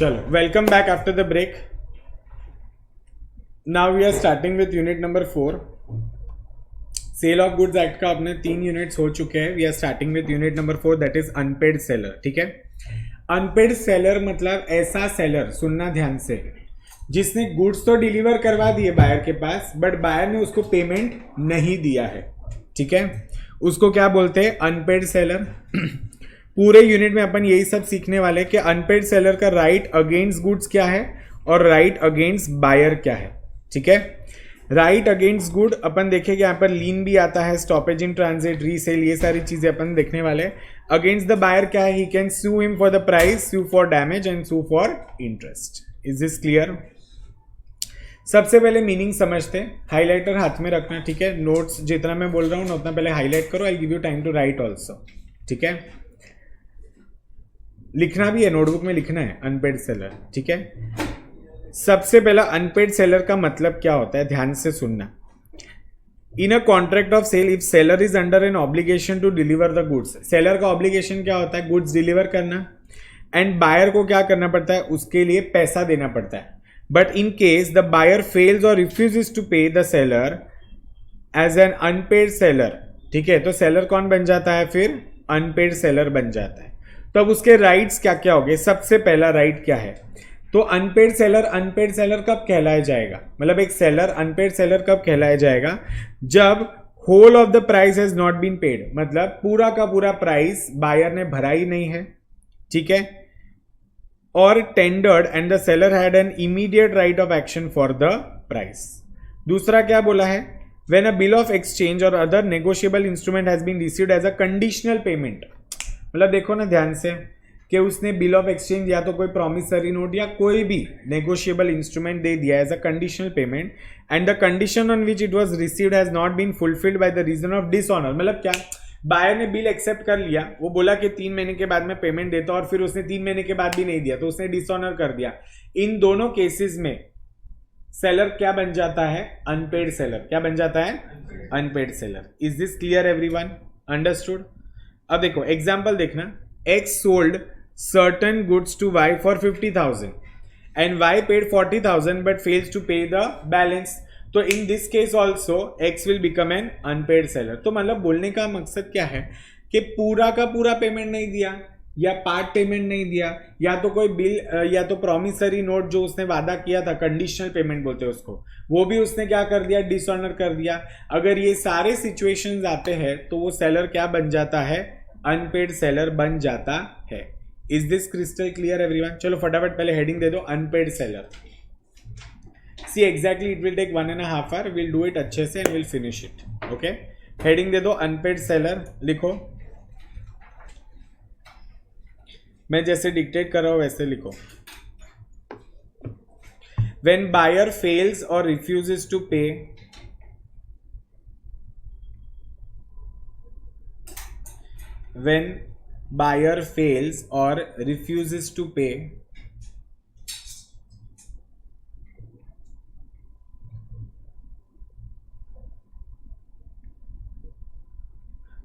चलो, welcome back after the break. Now we are starting with unit number 4. Sale of goods act का अपने 3 units हो चुके हैं. We are starting with unit number 4, that is unpaid seller. ठीक है. Unpaid seller मतलब ऐसा सेलर, सुनना ध्यान से, जिसने गुड्स तो डिलीवर करवा दिए बायर के पास, बट बायर ने उसको पेमेंट नहीं दिया है. ठीक है, उसको क्या बोलते हैं? Unpaid seller. पूरे यूनिट में अपन यही सब सीखने वाले कि अनपेड सेलर का राइट अगेंस्ट गुड्स क्या है और राइट अगेंस्ट बायर क्या है. ठीक है. राइट अगेंस्ट गुड अपन देखेंगे, यहाँ पर लीन भी आता है, स्टॉपेज इन ट्रांजिट, रीसेल, ये सारी चीजें अपन देखने वाले. अगेंस्ट द बायर क्या है? He can sue him for the price, sue for damage and sue for interest. Is this clear? सबसे पहले मीनिंग समझते हैं. हाईलाइटर हाथ में रखना. ठीक है. नोट्स जितना मैं बोल रहा हूँ उतना पहले हाईलाइट करो. I give you time to write also. ठीक है. लिखना भी है, नोटबुक में लिखना है अनपेड सेलर. ठीक है. सबसे पहला अनपेड सेलर का मतलब क्या होता है, ध्यान से सुनना. In a contract of sale, if seller is under an obligation to deliver the goods. Seller का ऑब्लिगेशन क्या होता है? गुड्स डिलीवर करना. एंड बायर को क्या करना पड़ता है? उसके लिए पैसा देना पड़ता है. But in case the buyer fails और refuses to pay the seller as an unpaid seller. ठीक है. तो सेलर कौन बन जाता है? फिर अनपेड सेलर बन जाता है. तो अब उसके राइट्स क्या क्या हो गए? सबसे पहला राइट क्या है? तो अनपेड सेलर कब कहलाया जाएगा? मतलब एक सेलर अनपेड सेलर कब कहलाया जाएगा? जब whole of the price has not been paid, मतलब पूरा का पूरा प्राइस बायर ने भरा ही नहीं है. ठीक है. और tendered and the seller had an immediate right of action for the price. दूसरा क्या बोला है? When a bill of exchange or other negotiable instrument has been received as a conditional payment. मतलब देखो ना ध्यान से कि उसने बिल ऑफ एक्सचेंज या तो कोई प्रॉमिसरी नोट या कोई भी नेगोशिएबल इंस्ट्रूमेंट दे दिया as a conditional payment, and the condition on which it was received has not been fulfilled by the reason of dishonour. मतलब क्या? बायर ने बिल एक्सेप्ट कर लिया, वो बोला कि 3 महीने के बाद मैं पेमेंट देता हूं, और फिर उसने 3 महीने के बाद भी नहीं दिया, तो उसने डिसऑनर कर दिया. इन दोनों केसेस में सेलर क्या बन जाता है? Unpaid seller. क्या बन जाता है? Unpaid seller. Is this clear everyone? Understood? अब देखो एग्जाम्पल देखना. X sold certain goods to Y for 50,000 and Y paid 40,000 but fails to pay the balance. तो in this case also X will become an unpaid seller. तो मतलब बोलने का मकसद क्या है कि पूरा का पूरा पेमेंट नहीं दिया या पार्ट पेमेंट नहीं दिया, या तो कोई बिल या तो प्रॉमिसरी नोट जो उसने वादा किया था, कंडीशनल पेमेंट बोलते हैं उसको, वो भी उसने क्या कर दिया? डिसऑनर कर दिया. अगर ये सारे सिचुएशंस आते हैं तो वो सेलर क्या बन जाता है? अनपेड सेलर बन जाता है. Is this crystal clear everyone? चलो फटाफट पहले हेडिंग दे दो, unpaid seller. See exactly it will take 1.5 hour. Will do it अच्छे से and will finish it. Okay. Heading दे दो अनपेड सेलर. लिखो, मैं जैसे डिक्टेट कर रहा हूं वैसे लिखो. व्हेन बायर फेल्स और रिफ्यूजेस टू पे, when buyer fails or refuses to pay,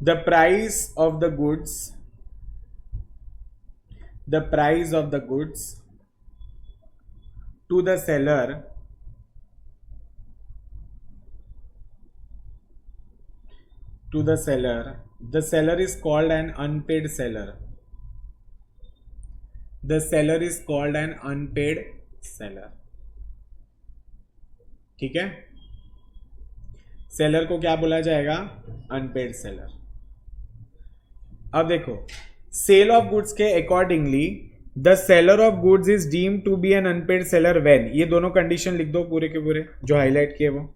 the price of the goods to the seller the seller is called an unpaid seller. The seller is called an unpaid seller. ठीक है. Seller को क्या बोला जाएगा? Unpaid seller. अब देखो, sale of goods के accordingly the seller of goods is deemed to be an unpaid seller when. ये दोनों कंडीशन लिख दो पूरे के पूरे जो हाईलाइट किए वो.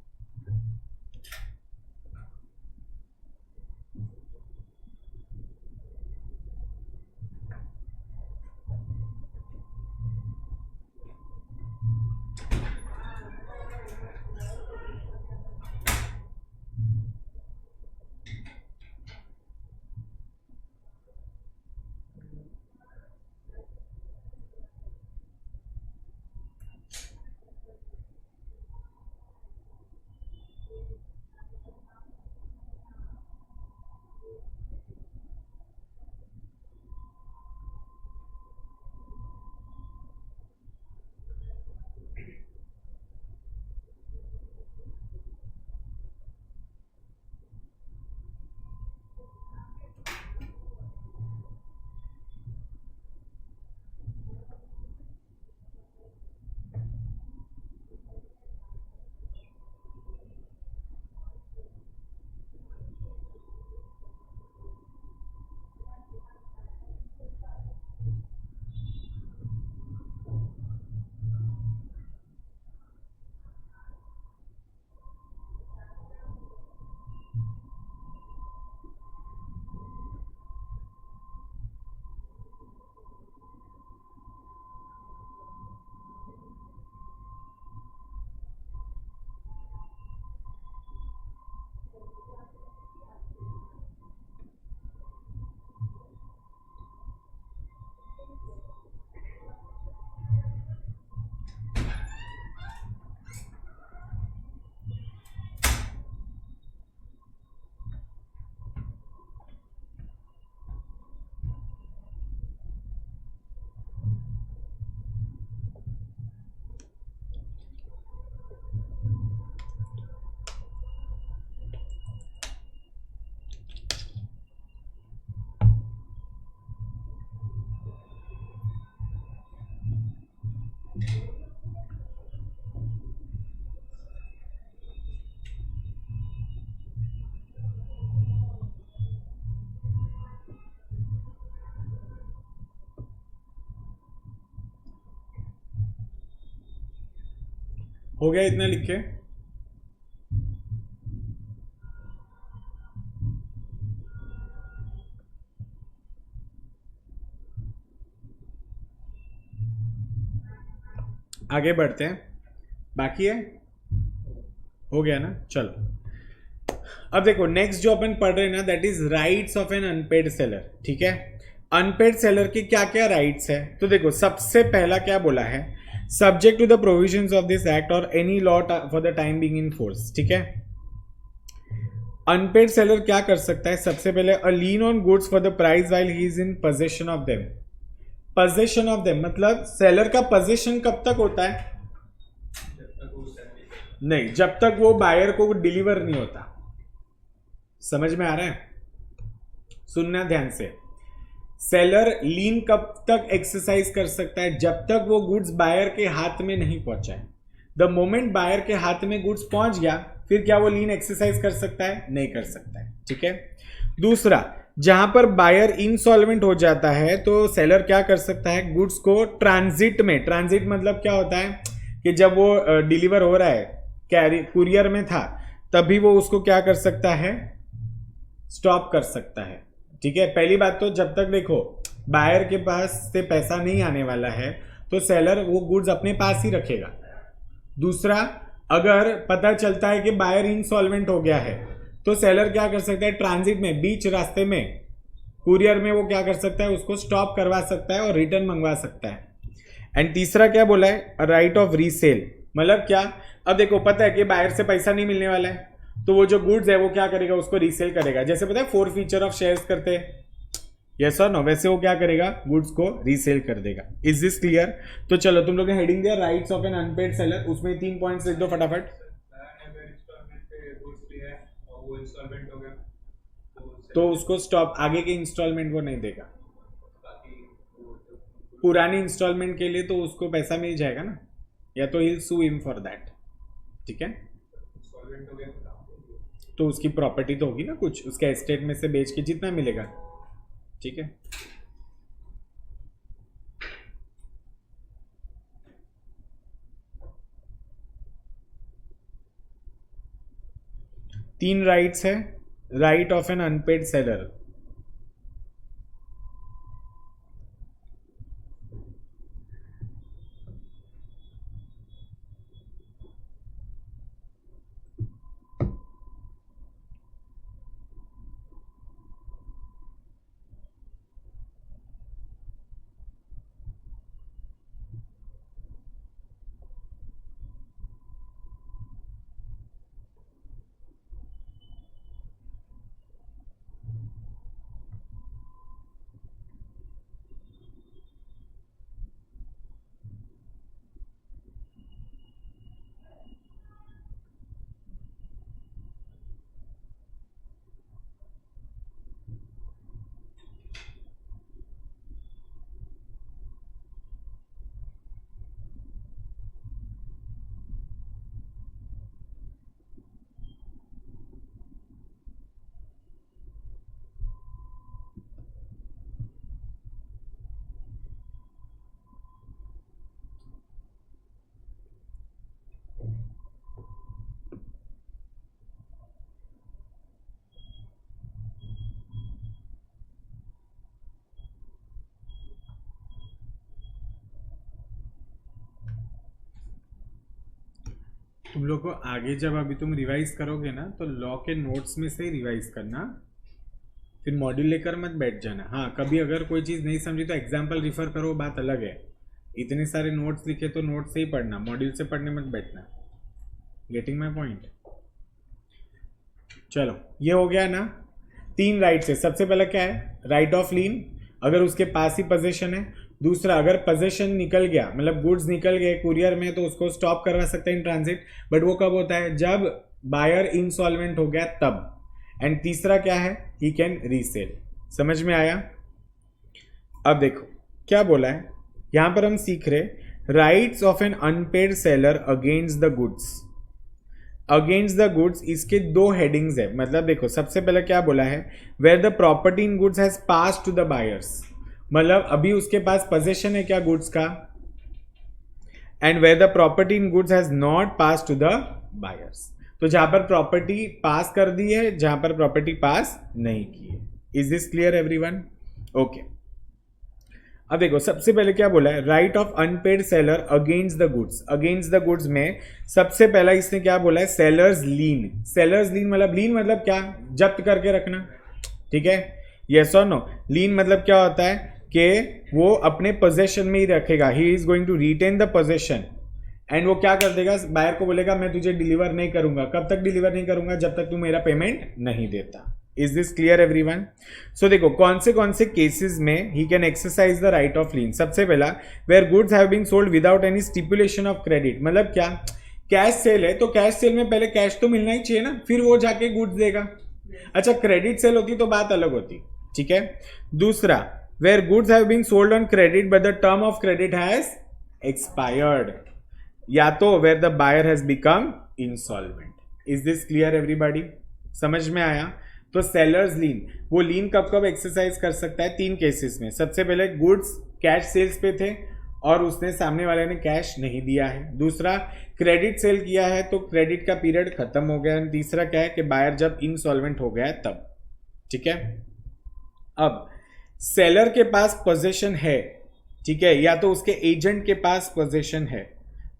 हो गया इतना लिख के? आगे बढ़ते हैं, बाकी है, हो गया ना? चलो अब देखो नेक्स्ट जो अपन पढ़ रहे हैं ना, that is rights of an unpaid seller. ठीक है, अनपेड सेलर के क्या क्या राइट्स है? तो देखो सबसे पहला क्या बोला है, subject to the provisions of this act or any law for the time being in force. ठीक है, अनपेड सेलर क्या कर सकता है? सबसे पहले a lien on goods for the price while he is in possession of them. Possession of them मतलब seller का पोजेशन कब तक होता है? नहीं, जब तक वो बायर को डिलीवर नहीं होता। समझ में आ रहा है? सुनना ध्यान से। सेलर लीन कब तक एक्सरसाइज कर सकता है? जब तक वो गुड्स बायर के हाथ में नहीं पहुंचाए। द मोमेंट बायर के हाथ में गुड्स पहुंच गया, फिर क्या वो लीन एक्सरसाइज कर सकता है? नहीं कर सकता है। ठीक है, दूसरा, जहां पर बायर इंसॉल्वेंट हो जाता है तो सेलर क्या कर सकता है? गुड्स को ट्रांजिट में, ट्रांजिट मतलब क्या होता है कि जब वो डिलीवर हो रहा है, कैरी कुरियर में था, तभी वो उसको क्या कर सकता है? स्टॉप कर सकता है। ठीक है, पहली बात तो जब तक देखो बायर के पास से पैसा नहीं आने वाला है तो सेलर वो गुड्स अपने पास ही रखेगा। दूसरा, अगर पता चलता है कि बायर इंसॉल्वेंट हो गया है तो सेलर क्या कर सकता है? ट्रांजिट में, बीच रास्ते में, कुरियर में वो क्या कर सकता है? उसको स्टॉप करवा सकता है और रिटर्न मंगवा सकता है। एंड तीसरा क्या बोला है? Right of resale. मतलब क्या? अब देखो पता है कि बायर से पैसा नहीं मिलने वाला है तो वो जो गुड्स है वो क्या करेगा? उसको रीसेल करेगा। जैसे पता है फोर फीचर ऑफ शेयर्स करते हैं, यस और नो, वैसे वो क्या करेगा? गुड्स को रीसेल कर देगा। Is this clear? तो चलो तुम लोग ने हेडिंग दिया rights of an unpaid seller, उसमें 3 पॉइंट्स लिख दो फटाफट। तो उसको स्टॉप, आगे के इंस्टॉलमेंट वो नहीं देगा। पुरानी इंस्टॉलमेंट के लिए तो उसको पैसा मिल जाएगा ना, या तो ही सू हिम फॉर दैट। ठीक है, तो उसकी प्रॉपर्टी तो होगी ना कुछ, उसके एस्टेट में से बेच के जितना मिलेगा। ठीक है, तीन राइट्स है, right of an unpaid seller. तुम लोग को आगे जब अभी तुम रिवाइज करोगे ना तो लॉ के नोट्स में से ही रिवाइज करना, फिर मॉड्यूल लेकर मत बैठ जाना। हाँ, कभी अगर कोई चीज़ नहीं समझी तो एग्जाम्पल रिफर करो, बात अलग है। इतने सारे नोट्स लिखे तो नोट्स से ही पढ़ना, मॉड्यूल से पढ़ने मत बैठना। Getting my point? चलो ये हो गया ना, तीन राइट्स है। सबसे पहला क्या है? राइट ऑफ लीन, अगर उसके पास ही पोजीशन है। दूसरा, अगर पोजीशन निकल गया, मतलब गुड्स निकल गए कुरियर में, तो उसको स्टॉप करवा सकते हैं इन ट्रांजिट, बट वो कब होता है? जब बायर इंसॉल्वेंट हो गया तब। एंड तीसरा क्या है? He can resale. समझ में आया? अब देखो क्या बोला है यहां पर, हम सीख रहे rights of an unpaid seller against the goods. Against the goods, इसके दो हेडिंग्स है। मतलब देखो सबसे पहले क्या बोला है? Where the property in goods has pass to the buyers, मतलब अभी उसके पास पोजीशन है क्या गुड्स का, and where the property in goods has not pass to the buyers. तो जहां पर प्रॉपर्टी पास कर दी है, जहां पर प्रॉपर्टी पास नहीं की है। Is this clear everyone? Okay. अब देखो सबसे पहले क्या बोला है, right of unpaid seller against the goods. Against the goods में सबसे पहला इसने क्या बोला है, सेलर्स लीन। सेलर्स लीन मतलब क्या, जब्त करके रखना, ठीक है, यस और नो। लीन मतलब क्या होता है कि वो अपने पोजेशन में ही रखेगा, he is going to retain the possession, and वो क्या कर देगा, बायर को बोलेगा मैं तुझे डिलीवर नहीं करूंगा। कब तक डिलीवर नहीं करूंगा, जब तक तू मेरा पेमेंट नहीं देता। Is this clear everyone? So देखो कौन से केसेस में he can exercise the right of lien. सबसे पहला, where goods have been sold without any stipulation of credit. मतलब क्या, कैश सेल है तो कैश सेल में पहले कैश तो मिलना ही चाहिए ना, फिर वो जाके गुड्स देगा। अच्छा, क्रेडिट सेल होती तो बात अलग होती, ठीक है। दूसरा, where goods have been sold on credit but the term of credit has expired, या तो where the buyer has become insolvent. Is this clear everybody? समझ में आया? तो सेलर्स लीन, वो लीन कब कब एक्सरसाइज कर सकता है, 3 केसेस में। सबसे पहले गुड्स कैश सेल्स पे थे और उसने सामने वाले ने कैश नहीं दिया है। दूसरा, क्रेडिट सेल किया है तो क्रेडिट का पीरियड खत्म हो गया। तीसरा क्या है कि बायर जब इंसॉल्वेंट हो गया है तब, ठीक है। अब सेलर के पास पोजीशन है, ठीक है, या तो उसके एजेंट के पास पोजीशन है,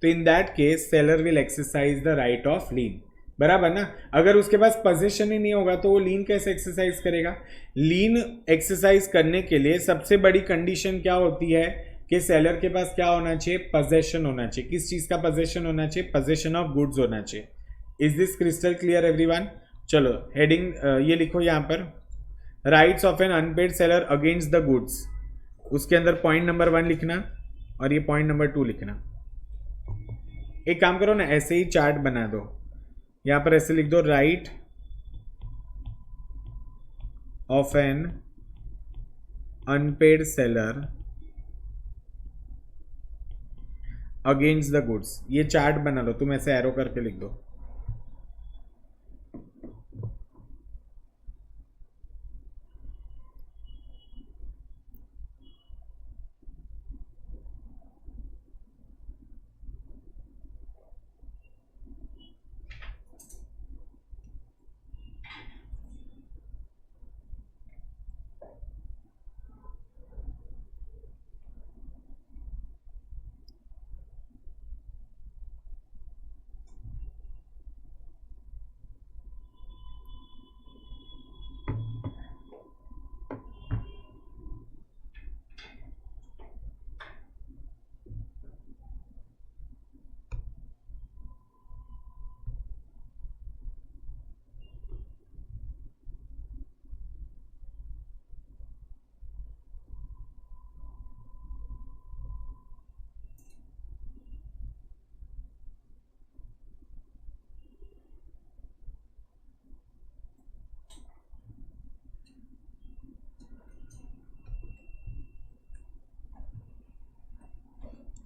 तो in that case seller will exercise the right of lien, बराबर ना। अगर उसके पास पोजीशन ही नहीं होगा तो वो लीन कैसे एक्सरसाइज करेगा? लीन एक्सरसाइज करने के लिए सबसे बड़ी कंडीशन क्या होती है कि सेलर के पास क्या होना चाहिए, पोजेशन होना चाहिए। किस चीज का पोजेशन होना चाहिए? पोजेशन ऑफ गुड्स होना चाहिए। Is this crystal clear everyone? चलो हेडिंग ये लिखो यहाँ पर, rights of an unpaid seller against the goods. उसके अंदर पॉइंट नंबर 1 लिखना और ये पॉइंट नंबर 2 लिखना। एक काम करो ना, ऐसे ही चार्ट बना दो, यहां पर ऐसे लिख दो, right of an unpaid seller against the goods. ये चार्ट बना लो, तुम ऐसे एरो करके लिख दो।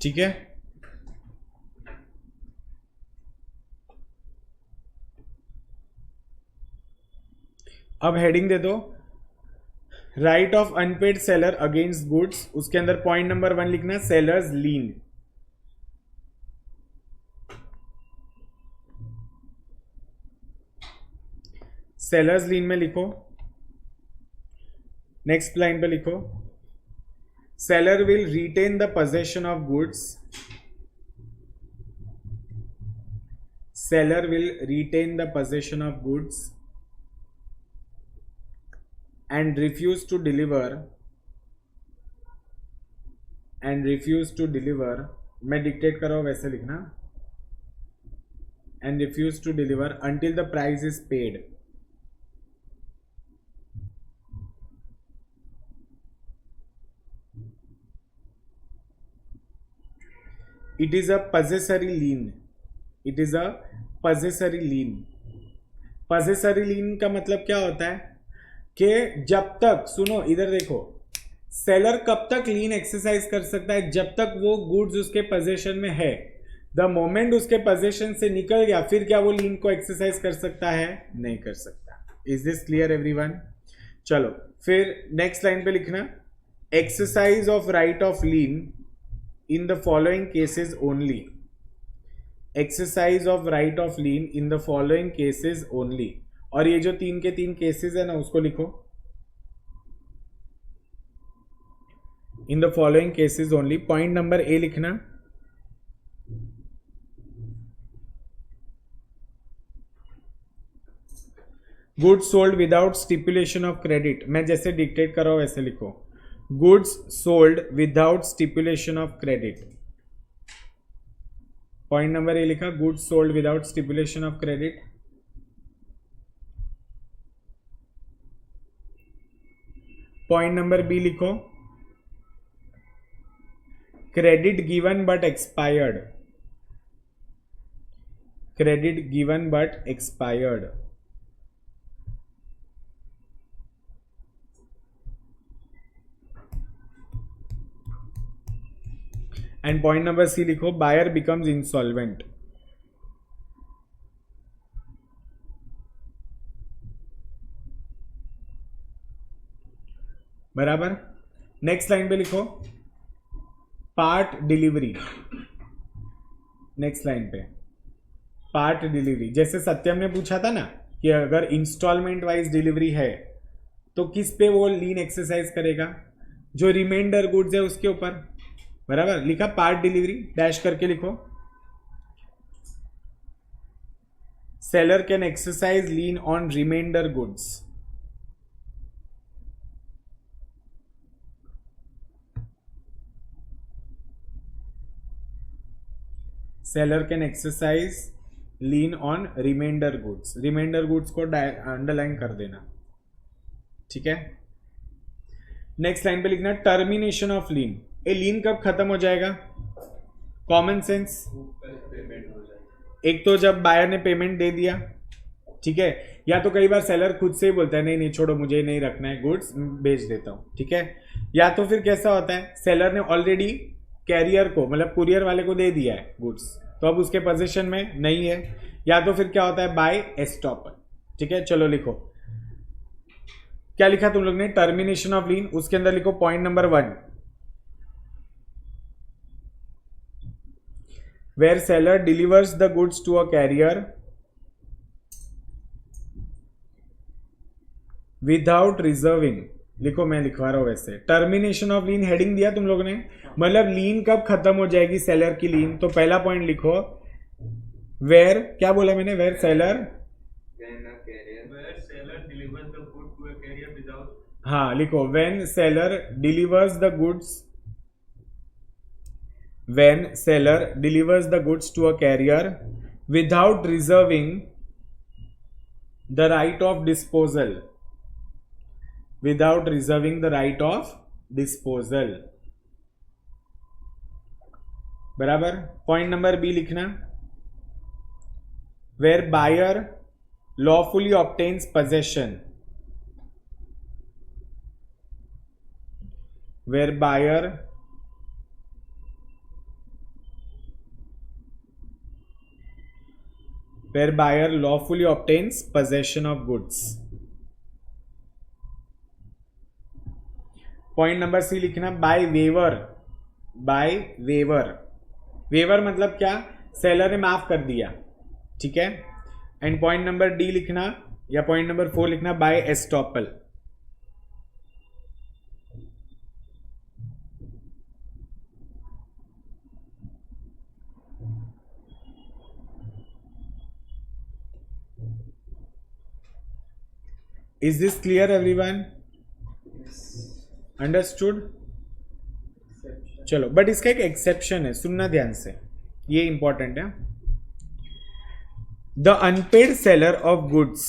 ठीक है, अब हेडिंग दे दो, right of unpaid seller against goods. उसके अंदर पॉइंट नंबर 1 लिखना, सेलर्स लीन। सेलर्स लीन में लिखो, नेक्स्ट लाइन पे लिखो, seller will retain the possession of goods. Seller will retain the possession of goods and refuse to deliver मैं डिक्टेट कर रहा हूं वैसे लिखना, and refuse to deliver until the price is paid। it is a possessory lien। it is a possessory lien। possessory lien का मतलब क्या होता है कि जब तक, सुनो इधर देखो, सेलर कब तक लीन एक्सरसाइज कर सकता है, जब तक वो गुड्स उसके पोजीशन में है। द मोमेंट उसके पोजीशन से निकल गया, फिर क्या वो लीन को एक्सरसाइज कर सकता है? नहीं कर सकता। Is this clear everyone? चलो फिर नेक्स्ट लाइन पे लिखना, exercise of right of lean in the following cases only, exercise of right of lean in the following cases only. और ये जो 3 के 3 केसेस है ना उसको लिखो, in the following cases only. Point number A लिखना, goods sold without stipulation of credit, मैं जैसे डिक्टेट कर रहा हूं वैसे लिखो, goods sold without stipulation of credit. Point number A लिखा, goods sold without stipulation of credit. Point number B लिखो, credit given but expired, credit given but expired. And point number C लिखो, buyer becomes insolvent. बराबर। Next line पे लिखो, part delivery. Next line पे part delivery, जैसे सत्यम ने पूछा था ना कि अगर इंस्टॉलमेंट वाइज डिलीवरी है तो किस पे वो लीन एक्सरसाइज करेगा, जो रिमाइंडर गुड्स है उसके ऊपर। बराबर, लिखा पार्ट डिलीवरी, डैश करके लिखो, seller can exercise lien on remainder goods. Seller can exercise lien on remainder goods, remainder goods को अंडरलाइन कर देना, ठीक है। नेक्स्ट लाइन पे लिखना, टर्मिनेशन ऑफ लीन। ए लीन कब खत्म हो जाएगा, कॉमन सेंस, एक तो जब बायर ने पेमेंट दे दिया, ठीक है, या तो कई बार सेलर खुद से ही बोलता है नहीं नहीं छोड़ो मुझे नहीं रखना है गुड्स, बेच देता हूं, ठीक है। या तो फिर कैसा होता है, सेलर ने ऑलरेडी कैरियर को मतलब कुरियर वाले को दे दिया है गुड्स, तो अब उसके पोजीशन में नहीं है। या तो फिर क्या होता है, बाय एस्टॉपर, ठीक है। चलो लिखो, क्या लिखा तुम लोग ने, टर्मिनेशन ऑफ लीन, उसके अंदर लिखो point number 1, where seller delivers the goods to a carrier without reserving। लिखो, मैं लिखवा रहा हूं वैसे, टर्मिनेशन ऑफ लीन हेडिंग दिया तुम लोगों ने, मतलब लीन कब खत्म हो जाएगी सेलर की लीन, तो पहला पॉइंट लिखो, वेयर, क्या बोला मैंने, वेयर सेलर, हाँ लिखो, when seller delivers the goods, when seller delivers the goods to a carrier without reserving the right of disposal, without reserving the right of disposal। बराबर। पॉइंट नंबर बी लिखना, where buyer lawfully obtains possession, where buyer lawfully obtains possession of goods। Point number C लिखना, by waiver, by waiver, waiver मतलब क्या, seller ने माफ कर दिया, ठीक है। एंड पॉइंट नंबर डी लिखना या पॉइंट नंबर 4 लिखना, by estoppel. Is this clear everyone? Understood? चलो, बट इसका एक एक्सेप्शन है, सुनना ध्यान से, ये इंपॉर्टेंट है। The unpaid seller of goods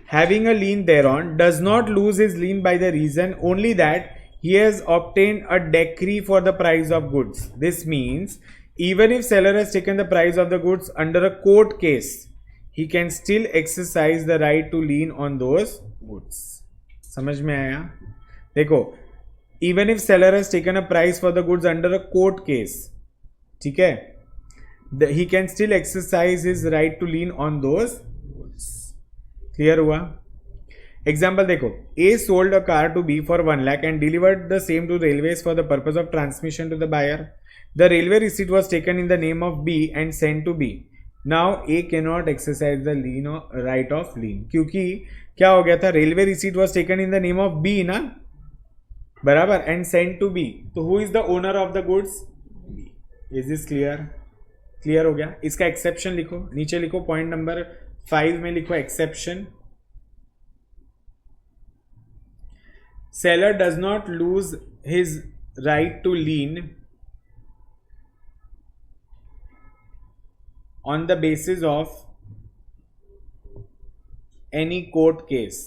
having a lien thereon does not lose his lien by the reason only that he has obtained a decree for the price of goods. This means even if seller has taken the price of the goods under a court case, he can still exercise the right to lien on those goods. समझ में आया? देखो, even if seller has taken a price for the goods under a court case, ठीक है, he can still exercise his right to lien on those goods. Clear हुआ? Example देखो, A sold a car to B for 1 lakh and delivered the same to railways for the purpose of transmission to the buyer. The railway receipt was taken in the name of B and send to B. Now A can not exercise the lien right of lien, क्योंकि क्या हो गया था, railway receipt was taken in the name of B ना, बराबर, and send to B. तो who is the owner of the goods? B. Is this clear? Clear हो गया. इसका एक्सेप्शन लिखो, नीचे लिखो, पॉइंट नंबर 5 में लिखो exception. Seller does not lose his right to lien on the basis of any court case.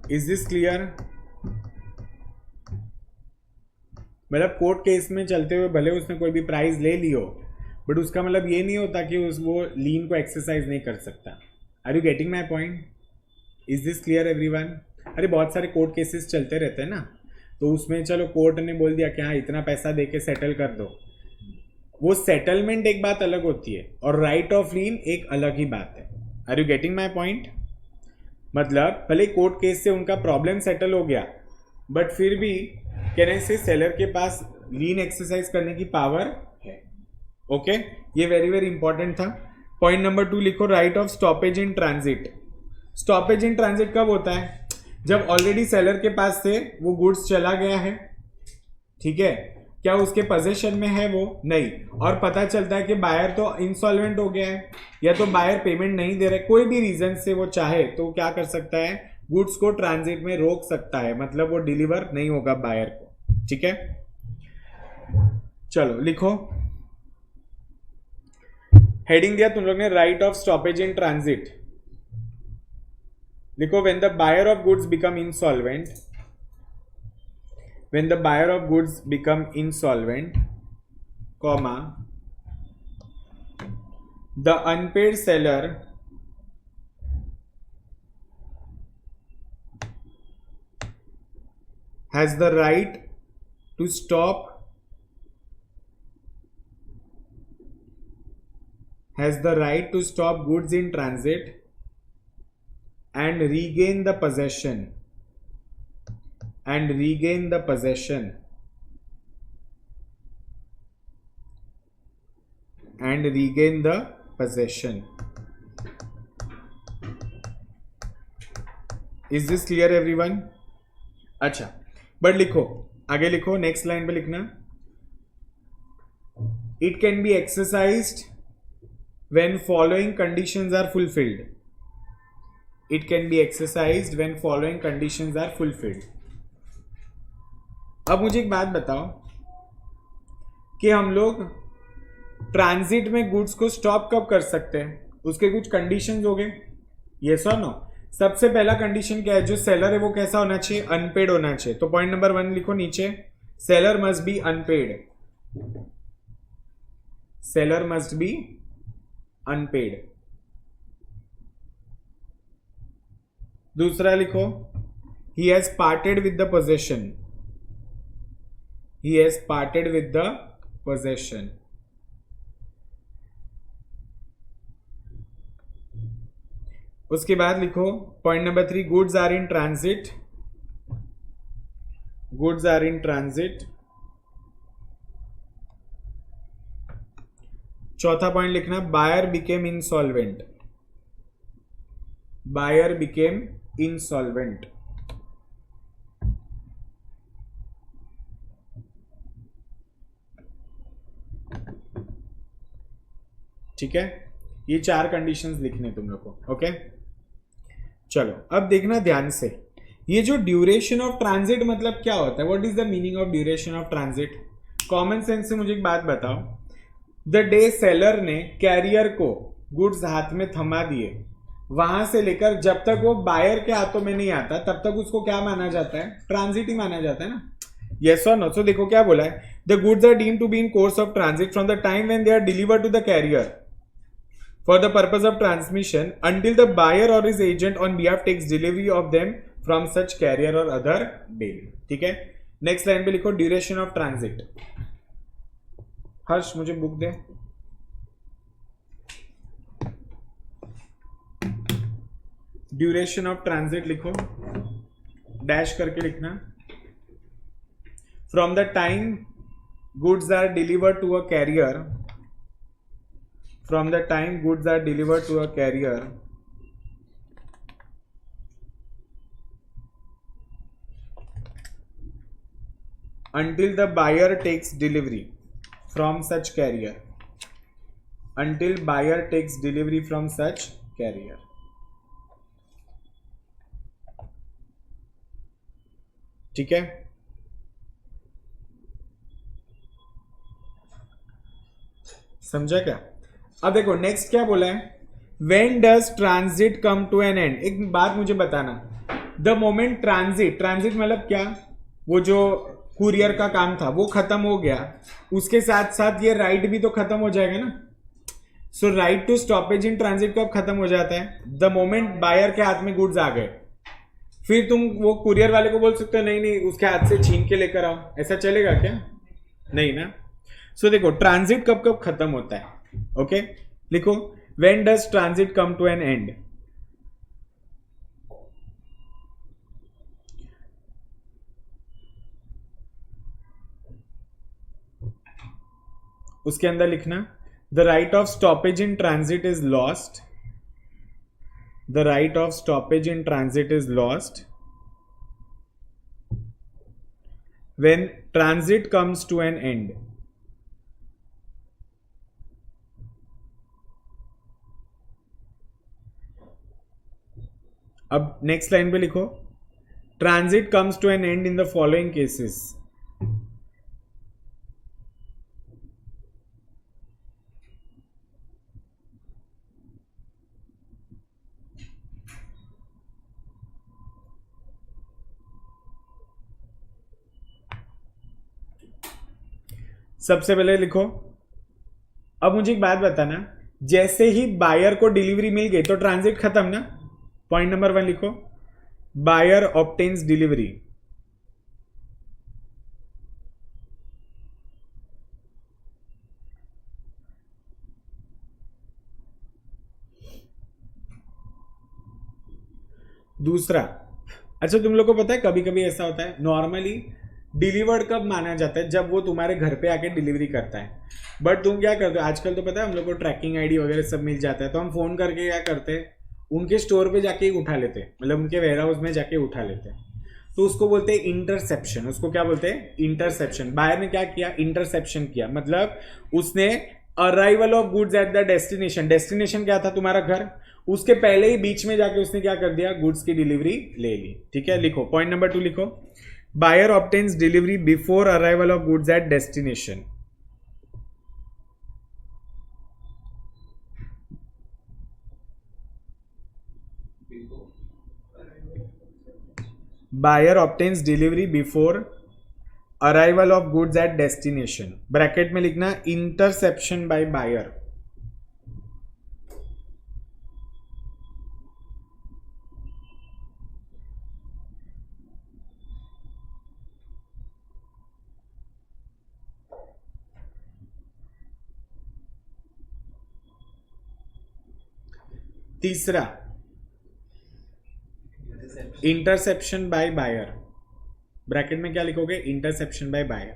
Is this clear? मतलब court case में चलते हुए भले उसने कोई भी प्राइस ले ली हो, बट उसका मतलब ये नहीं होता कि वो लीन को एक्सरसाइज नहीं कर सकता. Are you getting my point? Is this clear everyone? अरे बहुत सारे कोर्ट केसेस चलते रहते हैं ना, तो उसमें चलो कोर्ट ने बोल दिया कि हाँ इतना पैसा दे के सेटल कर दो. वो सेटलमेंट एक बात अलग होती है और राइट ऑफ लीन एक अलग ही बात है. Are you getting my point? मतलब भले कोर्ट केस से उनका प्रॉब्लम सेटल हो गया, बट फिर भी कहने से सेलर के पास लीन एक्सरसाइज करने की पावर. ओके ये वेरी वेरी इंपॉर्टेंट था. पॉइंट नंबर 2 लिखो, right of stoppage in transit. Stoppage in transit कब होता है? जब ऑलरेडी सेलर के पास से वो गुड्स चला गया है, ठीक है, क्या उसके पोजीशन में है वो? नहीं, और पता चलता है कि बायर तो इंसॉल्वेंट हो गया है या तो बायर पेमेंट नहीं दे रहा है, कोई भी रीजन से वो चाहे तो क्या कर सकता है, गुड्स को ट्रांजिट में रोक सकता है, मतलब वो डिलीवर नहीं होगा बायर को. ठीक है, चलो लिखो, हेडिंग दिया तुम लोग ने, right of stoppage in transit. लिखो, when the buyer of goods become insolvent, when the buyer of goods become insolvent, comma, the unpaid seller has the right to stop goods in transit and regain the possession Is this clear everyone? अच्छा, but लिखो, आगे लिखो, next line पे लिखना, it can be exercised when following conditions are fulfilled. It can be exercised when following conditions are fulfilled. अब मुझे एक बात बताओ कि हम लोग ट्रांजिट में गुड्स को स्टॉप कब कर सकते हैं? उसके कुछ कंडीशंस हो गए, यस और नो. सबसे पहला कंडीशन क्या है, जो सेलर है वो कैसा होना चाहिए? अनपेड होना चाहिए. तो पॉइंट नंबर 1 लिखो नीचे, seller must be unpaid. Seller must be unpaid. दूसरा लिखो, he has parted with the possession. He has parted with the possession. उसके बाद लिखो, point number 3, goods are in transit. Goods are in transit. चौथा point लिखना, buyer became insolvent. Buyer became insolvent. ठीक है, ये 4 कंडीशंस लिखने तुम लोग को. ओके चलो अब देखना ध्यान से, ये जो ड्यूरेशन ऑफ ट्रांजिट मतलब क्या होता है? What is the meaning of duration of transit? Common sense से मुझे एक बात बताओ, द डे सेलर ने कैरियर को गुड्स हाथ में थमा दिए, वहां से लेकर जब तक वो बायर के हाथों में नहीं आता तब तक उसको क्या माना जाता है? ट्रांजिट ही माना जाता है ना. यस और नो? सो देखो क्या बोला है, the goods are deemed to be in course of transit from the time when they are delivered to the carrier for the purpose of transmission until the buyer or his agent on behalf takes delivery of them from such carrier or other dealer. ठीक है, next line पे लिखो, duration of transit. Harsh मुझे book दे। Duration of transit लिखो, dash करके लिखना। From the time goods are delivered to a carrier, from the time goods are delivered to a carrier until the buyer takes delivery from such carrier, until buyer takes delivery from such carrier। ठीक है, समझा क्या? अब देखो next क्या बोला है, when does transit come to an end। एक बात मुझे बताना, the moment transit मतलब क्या, वो जो कुरियर का काम था वो खत्म हो गया, उसके साथ साथ ये राइट भी तो खत्म हो जाएगा ना। So right to stoppage in transit कब खत्म हो जाता है, द मोमेंट बायर के हाथ में गुड्स आ गए। फिर तुम वो कुरियर वाले को बोल सकते हो नहीं नहीं उसके हाथ से छीन के लेकर आओ, ऐसा चलेगा क्या? नहीं ना। सो देखो ट्रांजिट कब कब खत्म होता है, ओके लिखो, when does transit come to an end. उसके अंदर लिखना, the right of stoppage in transit is lost, the right of stoppage in transit is lost when transit comes to an end. अब नेक्स्ट लाइन पे लिखो, transit comes to an end in the following cases. सबसे पहले लिखो, अब मुझे एक बात बताना, जैसे ही बायर को डिलीवरी मिल गई तो ट्रांजिट खत्म ना। पॉइंट नंबर 1 लिखो, बायर ऑब्टेन्स डिलीवरी, दूसरा, अच्छा तुम लोग को पता है कभी कभी ऐसा होता है, नॉर्मली डिलीवर्ड कब माना जाता है, जब वो तुम्हारे घर पे आके डिलीवरी करता है। बट तुम क्या करते हो, आजकल तो पता है हम लोग को ट्रैकिंग आईडी वगैरह सब मिल जाता है, तो हम फोन करके क्या करते हैं, उनके स्टोर पे जाके ही उठा लेते हैं, मतलब उनके वेयर हाउस में जाके उठा लेते हैं। तो उसको बोलते हैं इंटरसेप्शन। उसको क्या बोलते हैं, इंटरसेप्शन। बायर ने क्या किया, इंटरसेप्शन किया, मतलब उसने arrival of goods at the destination, destination क्या था तुम्हारा घर, उसके पहले ही बीच में जाके उसने क्या कर दिया, गुड्स की डिलीवरी ले ली। ठीक है, लिखो पॉइंट नंबर 2 लिखो, buyer obtains delivery before arrival of goods at destination. Buyer obtains delivery before arrival of goods at destination. Bracket में लिखना इंटरसेप्शन बाय बायर। तीसरा, इंटरसेप्शन बाय बायर। ब्रैकेट में क्या लिखोगे, इंटरसेप्शन बाय बायर।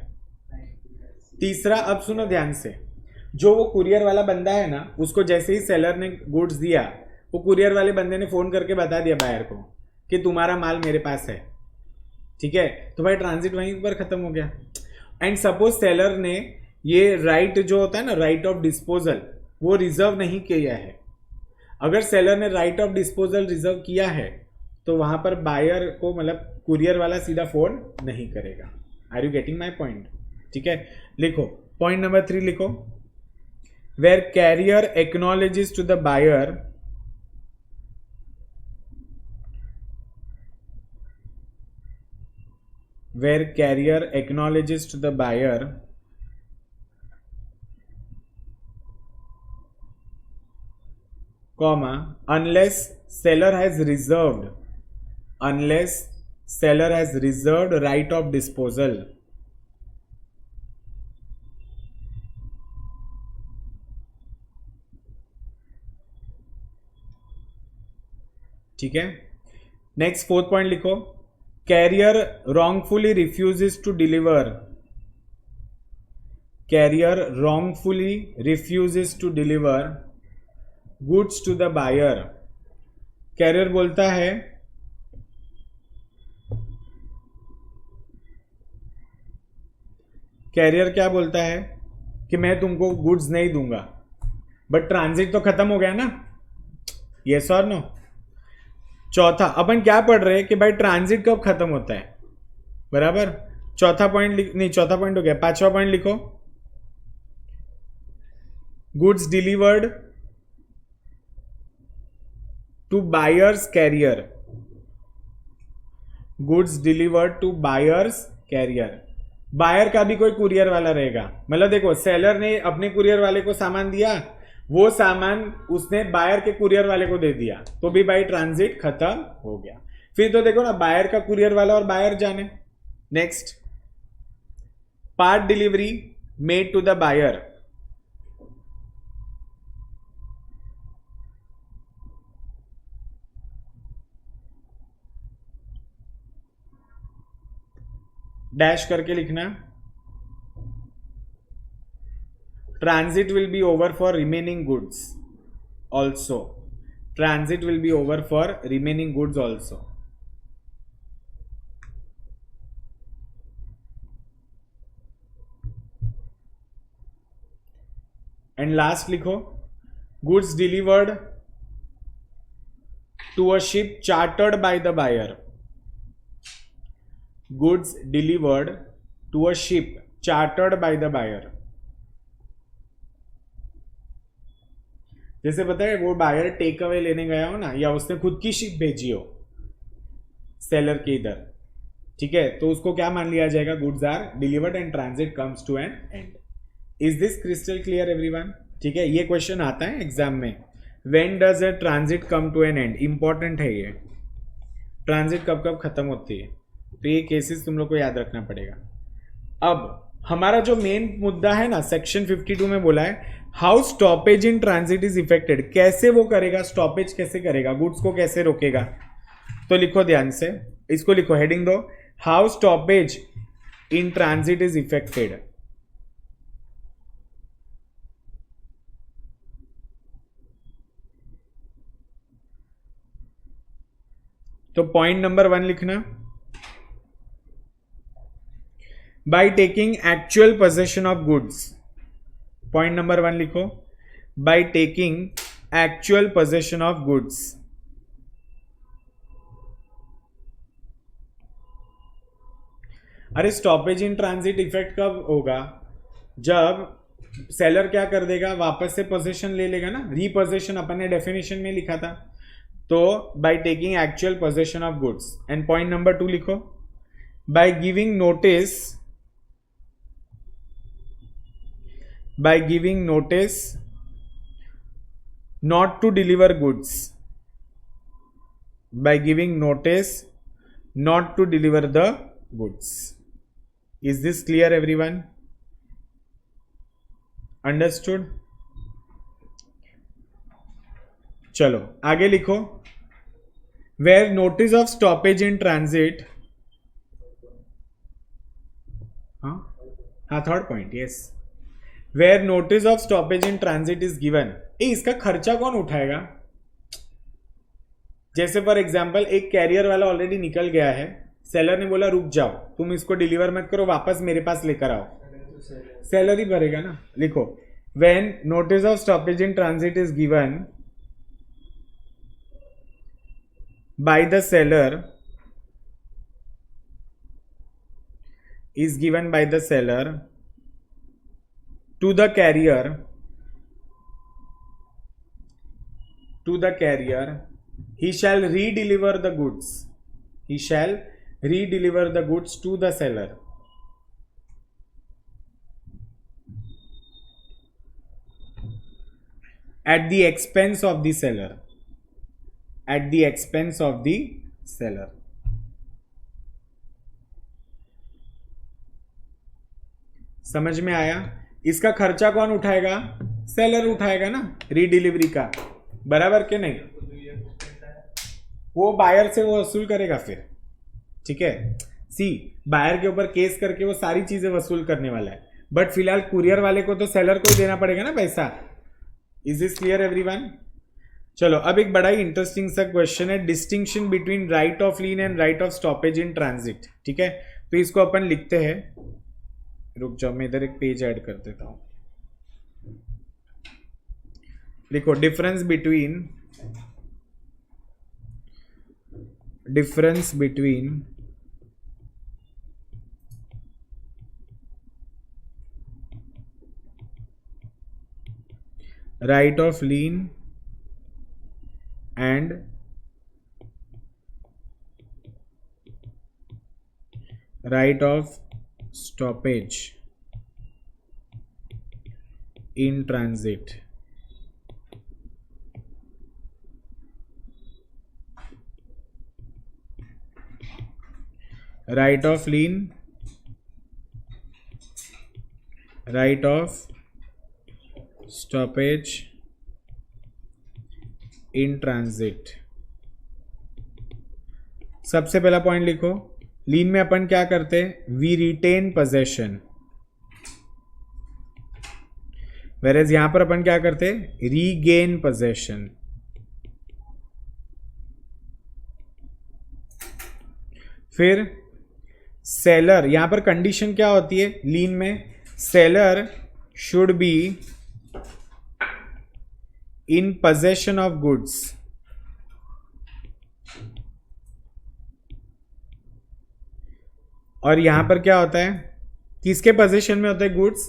तीसरा, अब सुनो ध्यान से, जो वो कुरियर वाला बंदा है ना, उसको जैसे ही सेलर ने गुड्स दिया, वो कुरियर वाले बंदे ने फोन करके बता दिया बायर को कि तुम्हारा माल मेरे पास है। ठीक है, तो भाई ट्रांजिट वहीं पर खत्म हो गया। एंड सपोज सेलर ने ये राइट जो होता है ना, राइट ऑफ डिस्पोजल, वो रिजर्व नहीं किया है। अगर सेलर ने राइट ऑफ डिस्पोजल रिजर्व किया है तो वहां पर बायर को, मतलब कुरियर वाला सीधा फोन नहीं करेगा। Are you getting my point? ठीक है, लिखो पॉइंट नंबर 3 लिखो, where carrier acknowledges to the buyer where carrier acknowledges to the buyer comma unless seller has reserved right of disposal ठीक है। नेक्स्ट 4th पॉइंट लिखो, career wrongfully refuses to deliver, carrier wrongfully refuses to deliver goods to the buyer। Carrier बोलता है career क्या बोलता है कि मैं तुमको गुड्स नहीं दूंगा, बट ट्रांजिट तो खत्म हो गया ना, यस और नो। चौथा अपन क्या पढ़ रहे हैं कि भाई ट्रांजिट कब खत्म होता है, बराबर। चौथा पॉइंट नहीं, चौथा पॉइंट हो गया। 5वां पॉइंट लिखो, goods delivered to buyers carrier, goods delivered to buyers carrier. Buyer का भी कोई कुरियर वाला रहेगा, मतलब देखो सेलर ने अपने कुरियर वाले को सामान दिया, वो सामान उसने बायर के कुरियर वाले को दे दिया, तो भी भाई ट्रांजिट खत्म हो गया। फिर तो देखो ना, बायर का कुरियर वाला और बायर जाने। Next, part delivery made to the buyer, dash करके लिखना। Transit will be over for remaining goods also, transit will be over for remaining goods also. And last लिखो, goods delivered to a ship chartered by the buyer, goods delivered to a ship chartered by the buyer। जैसे पता है वो buyer take away लेने गया हो ना, या उसने खुद की शिप भेजी हो सेलर के इधर, ठीक है, तो उसको क्या मान लिया जाएगा, goods are delivered and transit comes to an end. Is this crystal clear everyone? ठीक है, ये क्वेश्चन आता है एग्जाम में, when does a transit come to an end, important है ये, ट्रांजिट कब कब खत्म होती है, तो ये केसेस तुम लोग को याद रखना पड़ेगा। अब हमारा जो मेन मुद्दा है ना, सेक्शन 52 में बोला है how stoppage in transit is affected, कैसे वो करेगा, स्टॉपेज कैसे करेगा, गुड्स को कैसे रोकेगा। तो लिखो ध्यान से, इसको लिखो, हेडिंग दो, how stoppage in transit is affected. तो पॉइंट नंबर 1 लिखना, by taking actual possession of goods। Point number 1 लिखो, by taking actual possession of goods। अरे स्टॉपेज इन ट्रांजिट इफेक्ट कब होगा, जब सेलर क्या कर देगा, वापस से पोजेशन ले लेगा ना, रीपोजेशन अपन ने डेफिनेशन में लिखा था, तो by taking actual possession of goods। And point number 2 लिखो, by giving notice, by giving notice not to deliver goods, by giving notice not to deliver the goods। is this clear everyone? understood? चलो आगे लिखो, where notice of stoppage in transit, हाँ third point, yes, where notice of stoppage in transit is given. इसका खर्चा कौन उठाएगा, जैसे for example एक कैरियर वाला ऑलरेडी निकल गया है, सेलर ने बोला रुक जाओ, तुम इसको डिलीवर मत करो, वापस मेरे पास लेकर आओ, सेलर ही भरेगा ना। लिखो, when notice of stoppage in transit is given by the seller, is given by the seller to the carrier, he shall re-deliver the goods, he shall re-deliver the goods to the seller at the expense of the seller, at the expense of the seller। समझ में आया? इसका खर्चा कौन उठाएगा, seller उठाएगा ना, redelivery का, बराबर के नहीं। वो बायर से वो वसूल करेगा फिर, ठीक है। सी, बायर के ऊपर केस करके वो सारी चीजें वसूल करने वाला है, बट फिलहाल कुरियर वाले को तो सेलर को ही देना पड़ेगा ना पैसा। Is this clear everyone? चलो अब एक बड़ा ही इंटरेस्टिंग सा क्वेश्चन है, distinction between right of lien and right of stoppage in transit, ठीक है। तो इसको अपन लिखते हैं, रुक जाओ मैं इधर एक पेज ऐड कर देता हूं। लिखो difference between right of lien and right of stoppage in transit. Right of lien, right of stoppage in transit. सबसे पहला पॉइंट लिखो, लीन में अपन क्या करते हैं, वी रिटेन पोजेशन, वेरेज यहां पर अपन क्या करते हैं, रीगेन पोजेशन। फिर सेलर, यहां पर कंडीशन क्या होती है लीन में, seller should be in possession of goods, और यहां पर क्या होता है, किसके पोजीशन में होते हैं गुड्स,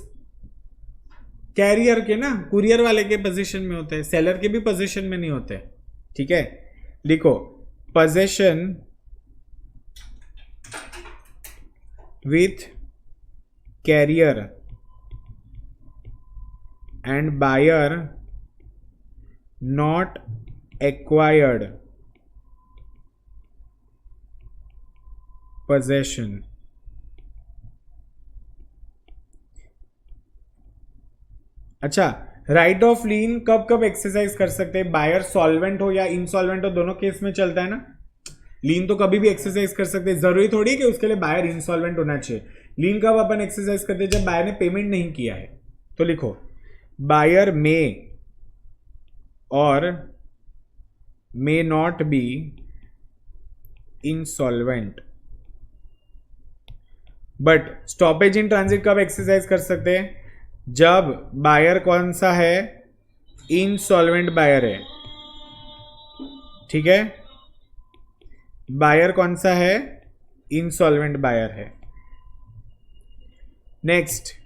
कैरियर के ना, कुरियर वाले के पोजीशन में होते हैं, सेलर के भी पोजीशन में नहीं होते, ठीक है। लिखो possession with carrier and buyer not acquired possession। अच्छा, राइट ऑफ लीन कब कब एक्सरसाइज कर सकते हैं, बायर सॉल्वेंट हो या इंसॉल्वेंट हो, दोनों केस में चलता है ना। लीन तो कभी भी एक्सरसाइज कर सकते हैं, जरूरी थोड़ी है कि उसके लिए बायर इंसॉल्वेंट होना चाहिए। लीन कब अपन एक्सरसाइज करते हैं, जब बायर ने पेमेंट नहीं किया है। तो लिखो बायर में और may not be insolvent, but stoppage in transit कब एक्सरसाइज कर सकते हैं, जब बायर कौन सा है, इनसॉल्वेंट बायर है, ठीक है। बायर कौन सा है, इनसॉल्वेंट बायर है। नेक्स्ट,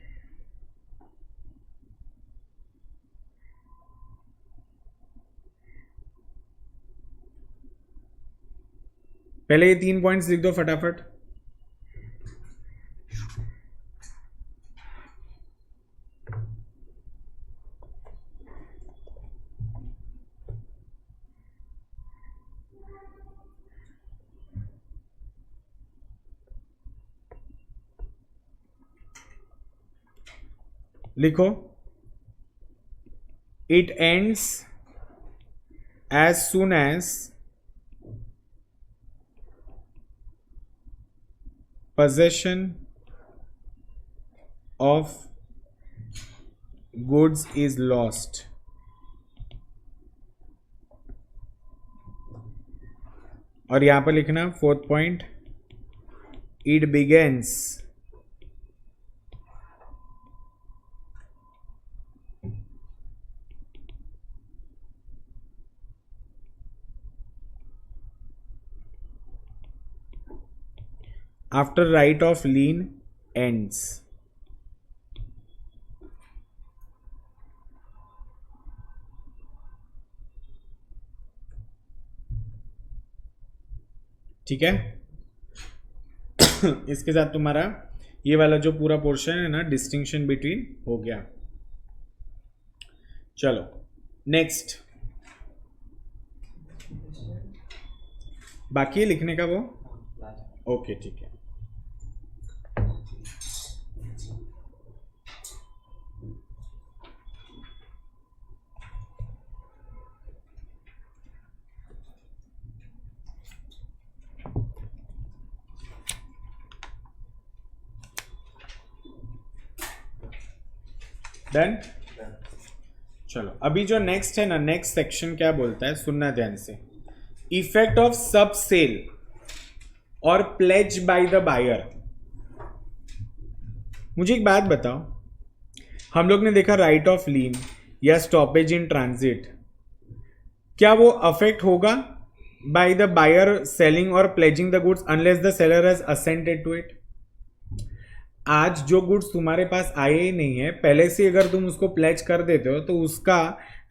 पहले ये 3 पॉइंट्स लिख दो फटाफट। लिखो it ends as soon as possession of goods is lost। और यहां पर लिखना 4th point, it begins after right of lien ends। ठीक है। इसके साथ तुम्हारा ये वाला जो पूरा पोर्शन है ना, डिस्टिंक्शन बिटवीन हो गया। चलो नेक्स्ट, बाकी है लिखने का वो, ओके ठीक है। डन। चलो अभी जो नेक्स्ट है ना, नेक्स्ट सेक्शन क्या बोलता है, सुनना ध्यान से। इफेक्ट ऑफ सब सेल और प्लेज बाय द बायर। मुझे एक बात बताओ, हम लोग ने देखा राइट ऑफ लीन या स्टॉपेज इन ट्रांजिट, क्या वो अफेक्ट होगा बाय द बायर सेलिंग और pledging the goods unless the seller has assented to it? आज जो गुड्स तुम्हारे पास आए ही नहीं है, पहले से अगर तुम उसको प्लेज कर देते हो तो उसका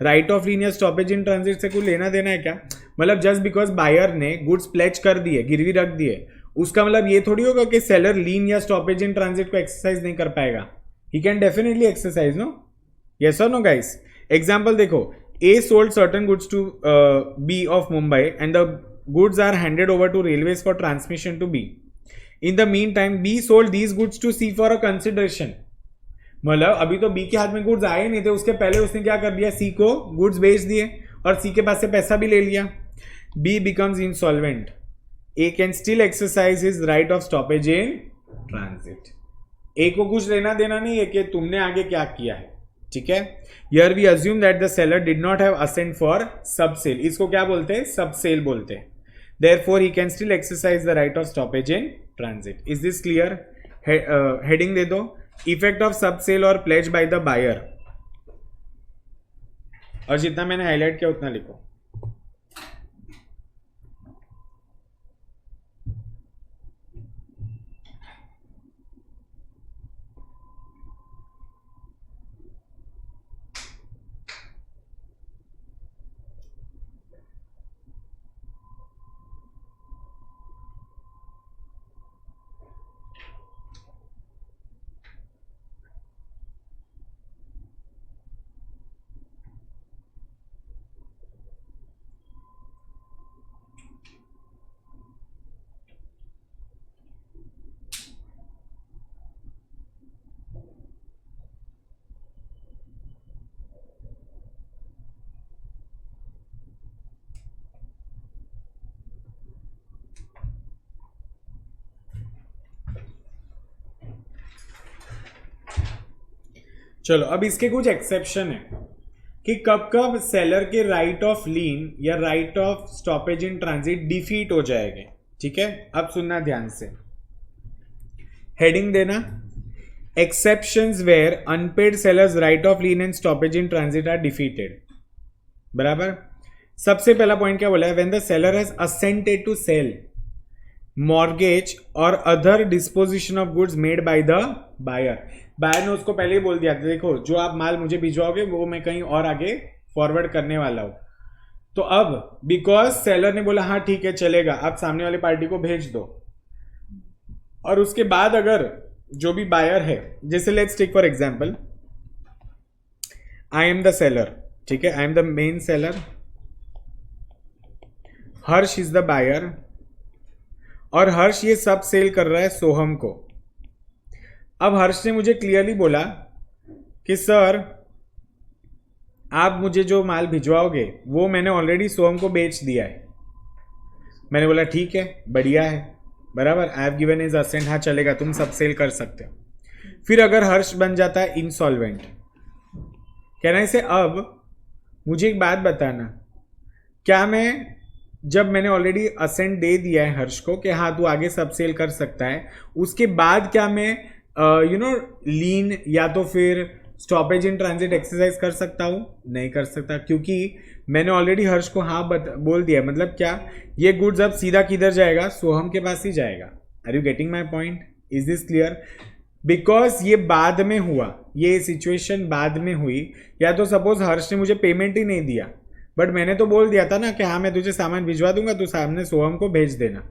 राइट ऑफ लीन या स्टॉपेज इन ट्रांजिट से कोई लेना देना है क्या? मतलब जस्ट बिकॉज बायर ने गुड्स प्लेज कर दिए, गिरवी रख दिए, उसका मतलब ये थोड़ी होगा कि सेलर लीन या स्टॉपेज इन ट्रांजिट को एक्सरसाइज नहीं कर पाएगा। He can definitely exercise, no? Yes और नो गाइस? एग्जाम्पल देखो, A sold certain goods to B of Mumbai and the goods are handed over to railways for transmission to B. In the meantime, B sold these goods to C for a consideration. मतलब अभी तो B के हाथ में goods आए नहीं थे, उसके पहले उसने क्या कर दिया, C को गुड्स बेच दिए और C के पास से पैसा भी ले लिया। B becomes insolvent. A can still exercise his right of stoppage in transit. A को कुछ लेना देना नहीं है कि तुमने आगे क्या किया है, ठीक है? Here we assume that the seller did not have assent for sub sale. इसको क्या बोलते हैं? सब सेल बोलते हैं. Therefore, he can still exercise the right of stoppage in transit. Is this clear? Heading दे दो, effect of sub sale or pledge by the buyer. और जितना मैंने हाईलाइट किया उतना लिखो। चलो अब इसके कुछ एक्सेप्शन है कि कब कब सेलर के राइट ऑफ लीन या right of stoppage in transit defeat हो जाएंगे, ठीक है? अब सुनना ध्यान से, हेडिंग देना, exceptions where unpaid sellers right of lien and stoppage in transit are defeated. बराबर। सबसे पहला पॉइंट क्या बोला है? When the seller has assented to sell, mortgage और other disposition of goods made by the buyer. Buyer ने उसको पहले ही बोल दिया था, देखो जो आप माल मुझे भिजवाओगे वो मैं कहीं और आगे फॉरवर्ड करने वाला हूं। तो अब बिकॉज सेलर ने बोला हाँ ठीक है चलेगा, आप सामने वाली पार्टी को भेज दो, और उसके बाद अगर जो भी बायर है, जैसे let's take for example, I am the seller, ठीक है, I am the main seller, Harsh is the buyer, और हर्ष ये सब सेल कर रहा है सोहम को। अब हर्ष ने मुझे क्लियरली बोला कि सर आप मुझे जो माल भिजवाओगे वो मैंने ऑलरेडी सोहम को बेच दिया है। मैंने बोला ठीक है, बढ़िया है, बराबर, I have given his assent, हाँ चलेगा, तुम सब सेल कर सकते हो। फिर अगर हर्ष बन जाता है इंसॉल्वेंट, कहना से अब मुझे एक बात बताना, क्या मैं जब मैंने ऑलरेडी असेंट दे दिया है हर्ष को कि हाँ तू आगे सब सेल कर सकता है, उसके बाद क्या मैं लीन या तो फिर स्टॉपेज इन ट्रांजिट एक्सरसाइज कर सकता हूँ? नहीं कर सकता, क्योंकि मैंने ऑलरेडी हर्ष को हाँ बोल दिया। मतलब क्या, ये गुड्स अब सीधा किधर जाएगा? सोहम के पास ही जाएगा। Are you getting my point? Is this clear? Because ये बाद में हुआ, ये सिचुएशन बाद में हुई, या तो सपोज हर्ष ने मुझे पेमेंट ही नहीं दिया, बट मैंने तो बोल दिया था ना कि हाँ मैं तुझे सामान भिजवा दूंगा, तू सामने सोहम को भेज देना।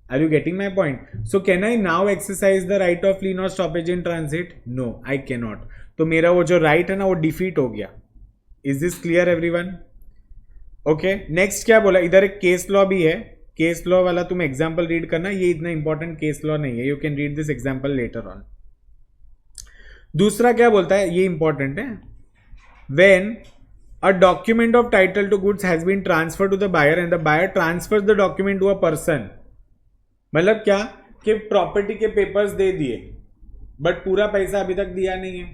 Are you getting my point? So can I now exercise the right of lien or stoppage in transit? No, I cannot. तो मेरा वो जो right है ना वो defeat हो गया। Is this clear everyone? Okay. Next क्या बोला? इधर एक case law भी है। Case law वाला तुम example read करना, ये इतना important case law नहीं है। You can read this example later on. दूसरा क्या बोलता है? ये important है। When a document of title to goods has been transferred to the buyer and the buyer transfers the document to a person. मतलब क्या कि प्रॉपर्टी के पेपर्स दे दिए बट पूरा पैसा अभी तक दिया नहीं है।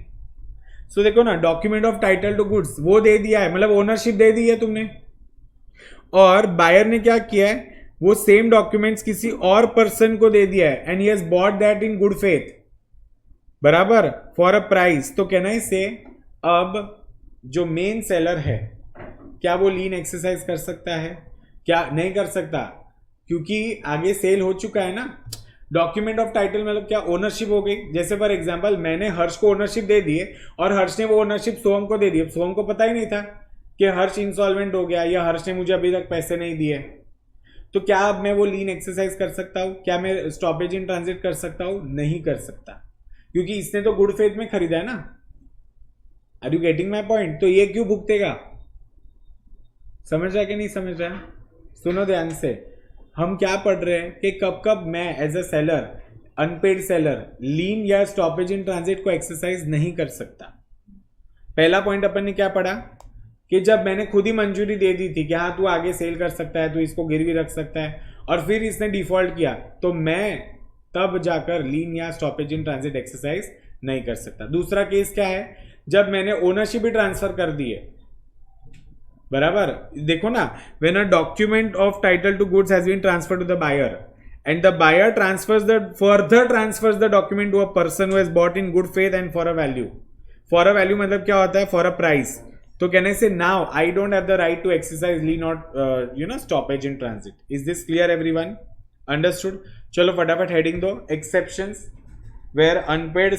सो देखो ना, document of title to goods वो दे दिया है, मतलब ओनरशिप दे दी है तुमने, और बायर ने क्या किया है, वो सेम डॉक्यूमेंट्स किसी और पर्सन को दे दिया है, and he has bought that in good faith, बराबर, फॉर अ प्राइस। तो कहना है से अब जो मेन सेलर है, क्या वो लीन एक्सरसाइज कर सकता है? क्या नहीं कर सकता, क्योंकि आगे सेल हो चुका है ना। डॉक्यूमेंट ऑफ टाइटल मतलब क्या, ओनरशिप हो गई। जैसे फॉर एग्जांपल मैंने हर्ष को ओनरशिप दे दी है और हर्ष ने वो ओनरशिप सोहम को दे दी, सोहम को पता ही नहीं था कि हर्ष इंसॉल्वेंट हो गया या हर्ष ने मुझे अभी तक पैसे नहीं दिए। तो क्या अब मैं वो लीन एक्सरसाइज कर सकता हूं? क्या मैं स्टॉपेज इन ट्रांजिट कर सकता हूं? नहीं कर सकता, क्योंकि इसने तो गुड फेथ में खरीदा है ना। Are you getting my point? तो ये क्यों भुगतेगा? समझ रहा है कि नहीं समझ रहा है? सुनो ध्यान से, हम क्या पढ़ रहे हैं कि कब कब मैं as a seller, unpaid seller, lien या स्टॉपेज इन ट्रांजिट को एक्सरसाइज नहीं कर सकता। पहला पॉइंट अपन ने क्या पढ़ा कि जब मैंने खुद ही मंजूरी दे दी थी कि हाँ तू आगे सेल कर सकता है, तू इसको गिरवी रख सकता है, और फिर इसने डिफॉल्ट किया, तो मैं तब जाकर लीन या स्टॉपेज इन ट्रांजिट एक्सरसाइज नहीं कर सकता। दूसरा केस क्या है, जब मैंने ओनरशिप भी ट्रांसफर कर दी है, बराबर, देखो ना, when a document of title to goods has been transfer to the buyer and the buyer transfers the document to a person who has bought in good faith and for a value. For a value मतलब क्या होता है? For a price. तो कहने से now I don't have the right to exercise lien not stoppage in transit. Is this clear everyone? Understood? चलो फटाफट heading दो, exceptions where unpaid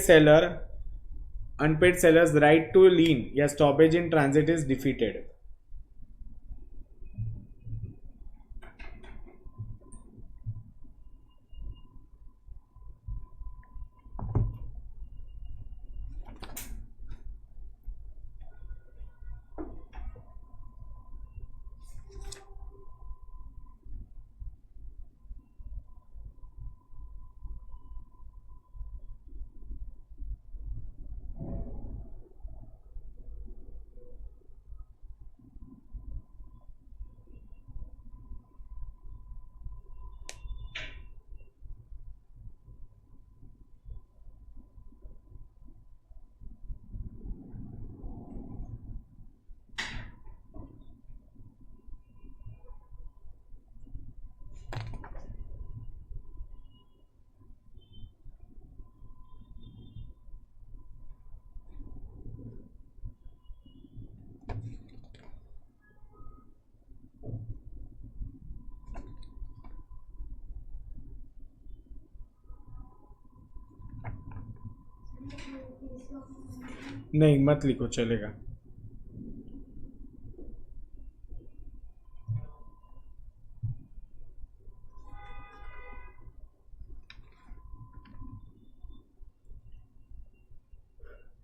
sellers right to lien या stoppage in transit is defeated. नहीं मत लिखो, चलेगा।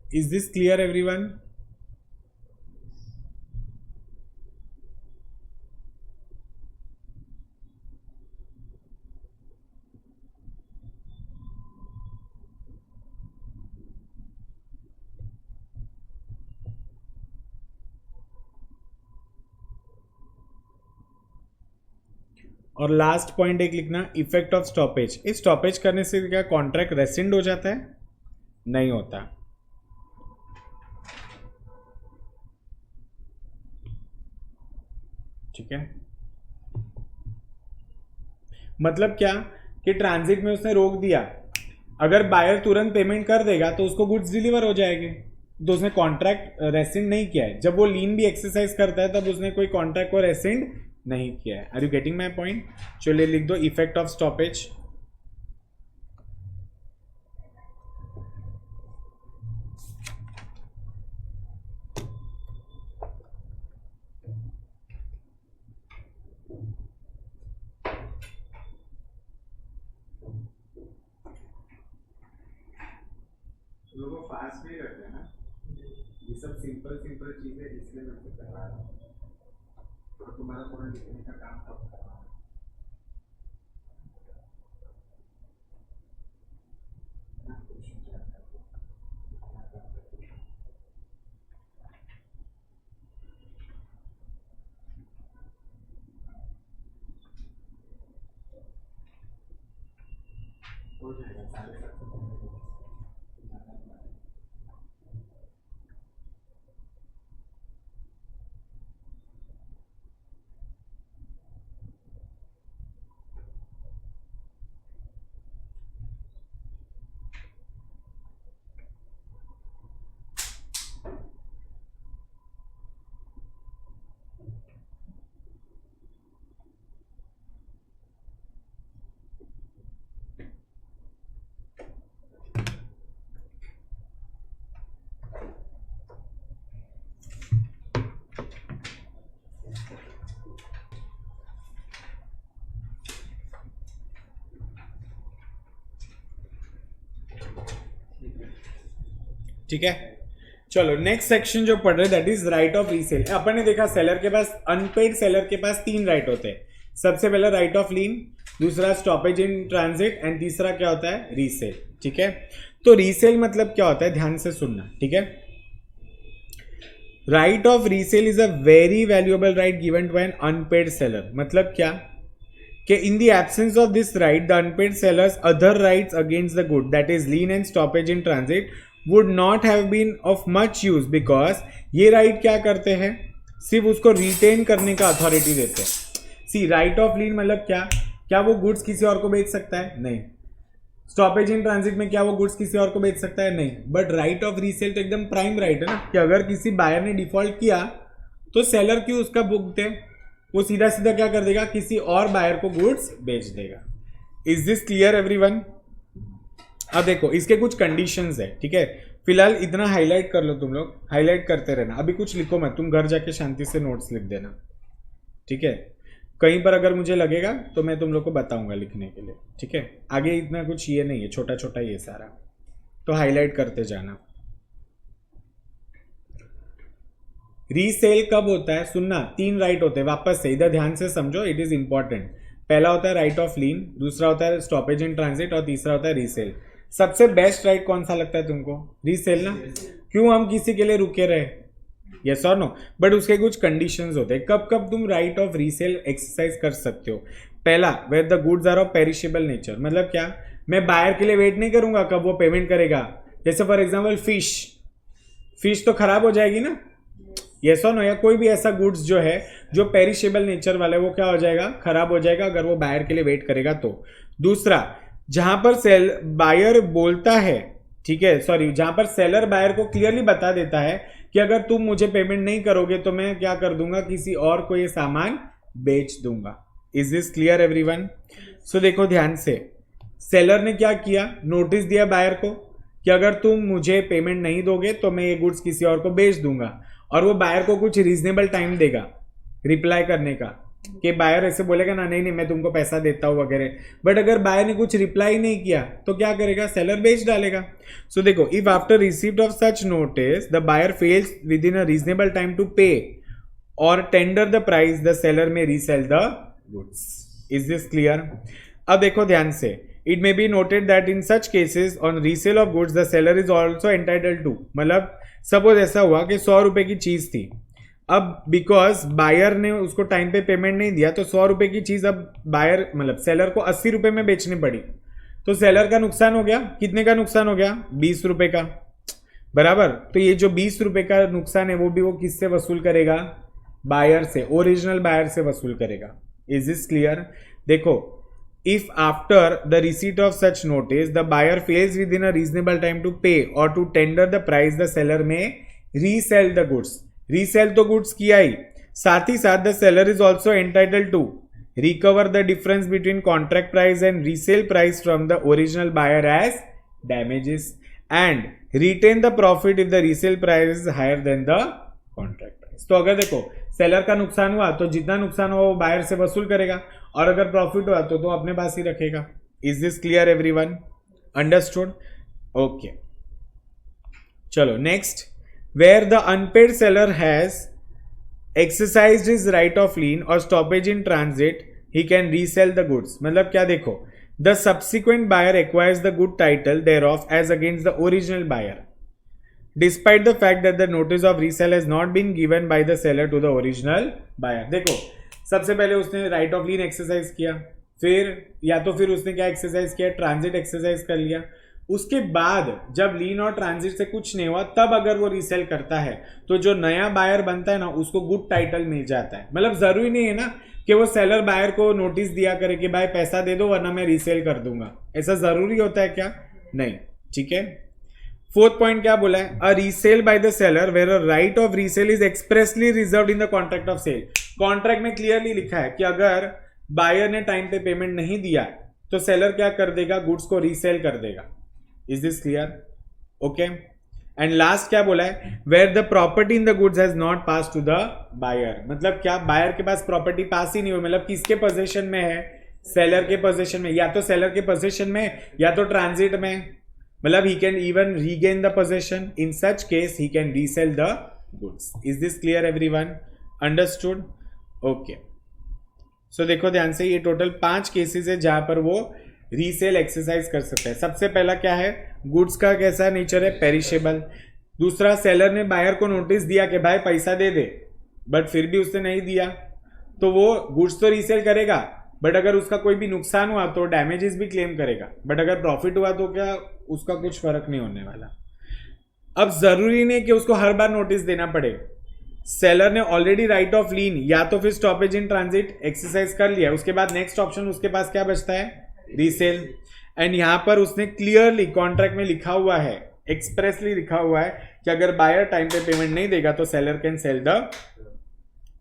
Is this clear everyone? और last point एक लिखना, इफेक्ट ऑफ स्टॉपेज। इस स्टॉपेज करने से क्या कॉन्ट्रैक्ट रेसिंड हो जाता है? नहीं होता। ठीक है, मतलब क्या कि ट्रांजिट में उसने रोक दिया, अगर बायर तुरंत पेमेंट कर देगा तो उसको गुड्स डिलीवर हो जाएंगे, तो उसने कॉन्ट्रैक्ट रेसिंड नहीं किया है। जब वो लीन भी एक्सरसाइज करता है तब उसने कोई कॉन्ट्रैक्ट को रेसिंड नहीं किया है। Are you getting my point? चलिए लिख दो, इफेक्ट ऑफ स्टॉपेज। लोगों फास्ट नहीं करते हैं ना, ये सब सिंपल सिंपल चीजें, इसलिए मैं तो करवा रहा हूँ, और तुम्हारा पूरा लिखने का काम कब कर रहा हूँ। हो जाएगा, 7:30 तक। ठीक है, चलो नेक्स्ट सेक्शन जो पढ़ रहे that is right of resale. अपन ने देखा सेलर के पास, अनपेड सेलर के पास 3 राइट होते हैं। सबसे पहला राइट ऑफ लीन, दूसरा स्टॉपेज इन ट्रांजिट एंड तीसरा क्या होता है, रीसेल। ठीक है, तो रीसेल मतलब क्या होता है, ध्यान से सुनना। ठीक है, right of resale is a very valuable right given to an unpaid seller. मतलब क्या कि in the absence of this right the unpaid sellers other rights against the good that is lien and stoppage in transit would not have been of much use, because ये right क्या करते हैं, सिर्फ उसको retain करने का authority देते हैं। सी राइट ऑफ लीन मतलब क्या वो गुड्स किसी और को बेच सकता है, नहीं। स्टॉपेज इन ट्रांजिट में क्या वो गुड्स किसी और को बेच सकता है, नहीं। बट राइट ऑफ रीसेल तो एकदम प्राइम राइट है ना, कि अगर किसी बायर ने डिफॉल्ट किया तो सेलर क्यों उसका भुगते, वो सीधा सीधा क्या कर देगा, किसी और बायर को गुड्स बेच देगा। Is this clear everyone? अब देखो इसके कुछ कंडीशंस है। ठीक है, फिलहाल इतना हाईलाइट कर लो, तुम लोग हाईलाइट करते रहना, अभी कुछ लिखो मत, तुम घर जाके शांति से नोट्स लिख देना। ठीक है, कहीं पर अगर मुझे लगेगा तो मैं तुम लोग को बताऊंगा लिखने के लिए। ठीक है, आगे इतना कुछ ये नहीं है, छोटा छोटा ये सारा, तो हाईलाइट करते जाना। रीसेल कब होता है, सुनना, 3 राइट होते हैं, वापस से इधर ध्यान से समझो, इट इज इंपॉर्टेंट। पहला होता है राइट ऑफ लीन, दूसरा होता है स्टॉपेज इन ट्रांजिट और तीसरा होता है रीसेल। सबसे बेस्ट राइट कौन सा लगता है तुमको, रीसेल ना? क्यों हम किसी के लिए रुके रहे, यस और नो? बट उसके कुछ कंडीशंस होते हैं, कब कब तुम राइट ऑफ रीसेल एक्सरसाइज कर सकते हो। पहला, where the goods are of perishable nature. मतलब क्या, मैं बायर के लिए वेट नहीं करूंगा कब वो पेमेंट करेगा। जैसे फॉर एग्जाम्पल फिश तो खराब हो जाएगी ना, यस और नो? या कोई भी ऐसा गुड्स जो है जो पेरिशेबल नेचर वाला है वो क्या हो जाएगा, खराब हो जाएगा अगर वो बायर के लिए वेट करेगा तो। दूसरा, जहां पर बायर बोलता है, ठीक है, सॉरी, जहां पर सेलर बायर को क्लियरली बता देता है कि अगर तुम मुझे पेमेंट नहीं करोगे तो मैं क्या कर दूंगा, किसी और को ये सामान बेच दूंगा। Is this clear everyone? So देखो ध्यान से, सेलर ने क्या किया, नोटिस दिया बायर को कि अगर तुम मुझे पेमेंट नहीं दोगे तो मैं ये गुड्स किसी और को बेच दूंगा, और वो बायर को कुछ रीजनेबल टाइम देगा रिप्लाई करने का, कि बायर ऐसे बोलेगा ना, नहीं मैं तुमको पैसा देता हूं वगैरह। बट अगर बायर ने कुछ रिप्लाई नहीं किया तो क्या करेगा, सेलर बेच डालेगा। सो देखो, if after received of such notice the buyer fails with in a reasonable time to pay और tender the price, the seller may resale the goods. Is this clear? अब देखो ध्यान से, it may be noted that in such cases on resale of goods the seller is also entitled to. मतलब suppose ऐसा हुआ कि 100 रुपए की चीज थी, अब बिकॉज बायर ने उसको टाइम पे पेमेंट नहीं दिया तो 100 रुपए की चीज अब बायर मतलब सेलर को 80 रुपए में बेचनी पड़ी, तो सेलर का नुकसान हो गया। कितने का नुकसान हो गया, 20 रुपए का, बराबर। तो ये जो 20 रुपए का नुकसान है वो भी वो किससे वसूल करेगा, बायर से, ओरिजिनल बायर से वसूल करेगा। Is this clear? देखो, if after the receipt of such notice the buyer fails with in a reasonable time to pay और to tender the price, the seller may resale the goods. Resale तो goods किया ही, साथ ही साथ the seller is also entitled to recover the difference between contract price and resale price from the original buyer as damages and retain the profit if the resale price is higher than the contract price. तो अगर देखो seller का नुकसान हुआ तो जितना नुकसान हुआ वो बायर से वसूल करेगा, और अगर प्रॉफिट हुआ तो अपने पास ही रखेगा। Is this clear everyone? Understood? Okay, चलो next, where the unpaid seller has exercised his right of lien or stoppage in transit, he can resell the goods। मतलब क्या, देखो, the subsequent buyer acquires the good title thereof as against the original buyer despite the fact that the notice of resale has not been given by the seller to the original buyer। देखो, सबसे पहले उसने right of lean exercise किया, फिर उसने क्या exercise किया, transit exercise कर लिया। उसके बाद जब लीन और ट्रांजिट से कुछ नहीं हुआ तब अगर वो रीसेल करता है तो जो नया बायर बनता है ना उसको गुड टाइटल मिल जाता है। मतलब जरूरी नहीं है ना कि वो सेलर बायर को नोटिस दिया करे कि भाई पैसा दे दो वरना मैं रीसेल कर दूंगा, ऐसा जरूरी होता है क्या? नहीं। ठीक है, 4th पॉइंट क्या बोला है, a resale by the seller where a right of resale is expressly reserved in the contract of sale. Contract में क्लियरली लिखा है कि अगर बायर ने टाइम पे पेमेंट नहीं दिया तो सेलर क्या कर देगा, गुड्स को रीसेल कर देगा। Is this clear? Okay, and last क्या बोला है, where the property in the goods has not pass to the buyer. मतलब क्या, बायर के पास प्रॉपर्टी पास ही नहीं हुई, मतलब किसके पोजीशन में है, सेलर के पोजीशन में, या तो सेलर के पोजीशन में या तो ट्रांजिट में। मतलब he can even regain the possession. In such case he can resell the goods. Is this clear everyone? Understood? Okay. So देखो ध्यान से, ये टोटल 5 केसेस है जहां पर वो रीसेल एक्सरसाइज कर सकता है. सबसे पहला क्या है, गुड्स का कैसा नेचर है, पेरिशेबल. दूसरा, सेलर ने बायर को नोटिस दिया कि भाई पैसा दे दे, बट फिर भी उसने नहीं दिया, तो वो गुड्स तो रीसेल करेगा, बट अगर उसका कोई भी नुकसान हुआ तो डैमेजेस भी क्लेम करेगा, बट अगर प्रॉफिट हुआ तो क्या उसका कुछ फर्क नहीं होने वाला. अब जरूरी नहीं कि उसको हर बार नोटिस देना पड़े. सेलर ने ऑलरेडी राइट ऑफ लीन या तो फिर स्टॉपेज इन ट्रांजिट एक्सरसाइज कर लिया, उसके बाद नेक्स्ट ऑप्शन उसके पास क्या बचता है, रीसेल. एंड यहां पर उसने क्लियरली कॉन्ट्रैक्ट में लिखा हुआ है, एक्सप्रेसली लिखा हुआ है कि अगर बायर टाइम पे पेमेंट नहीं देगा तो seller can sell the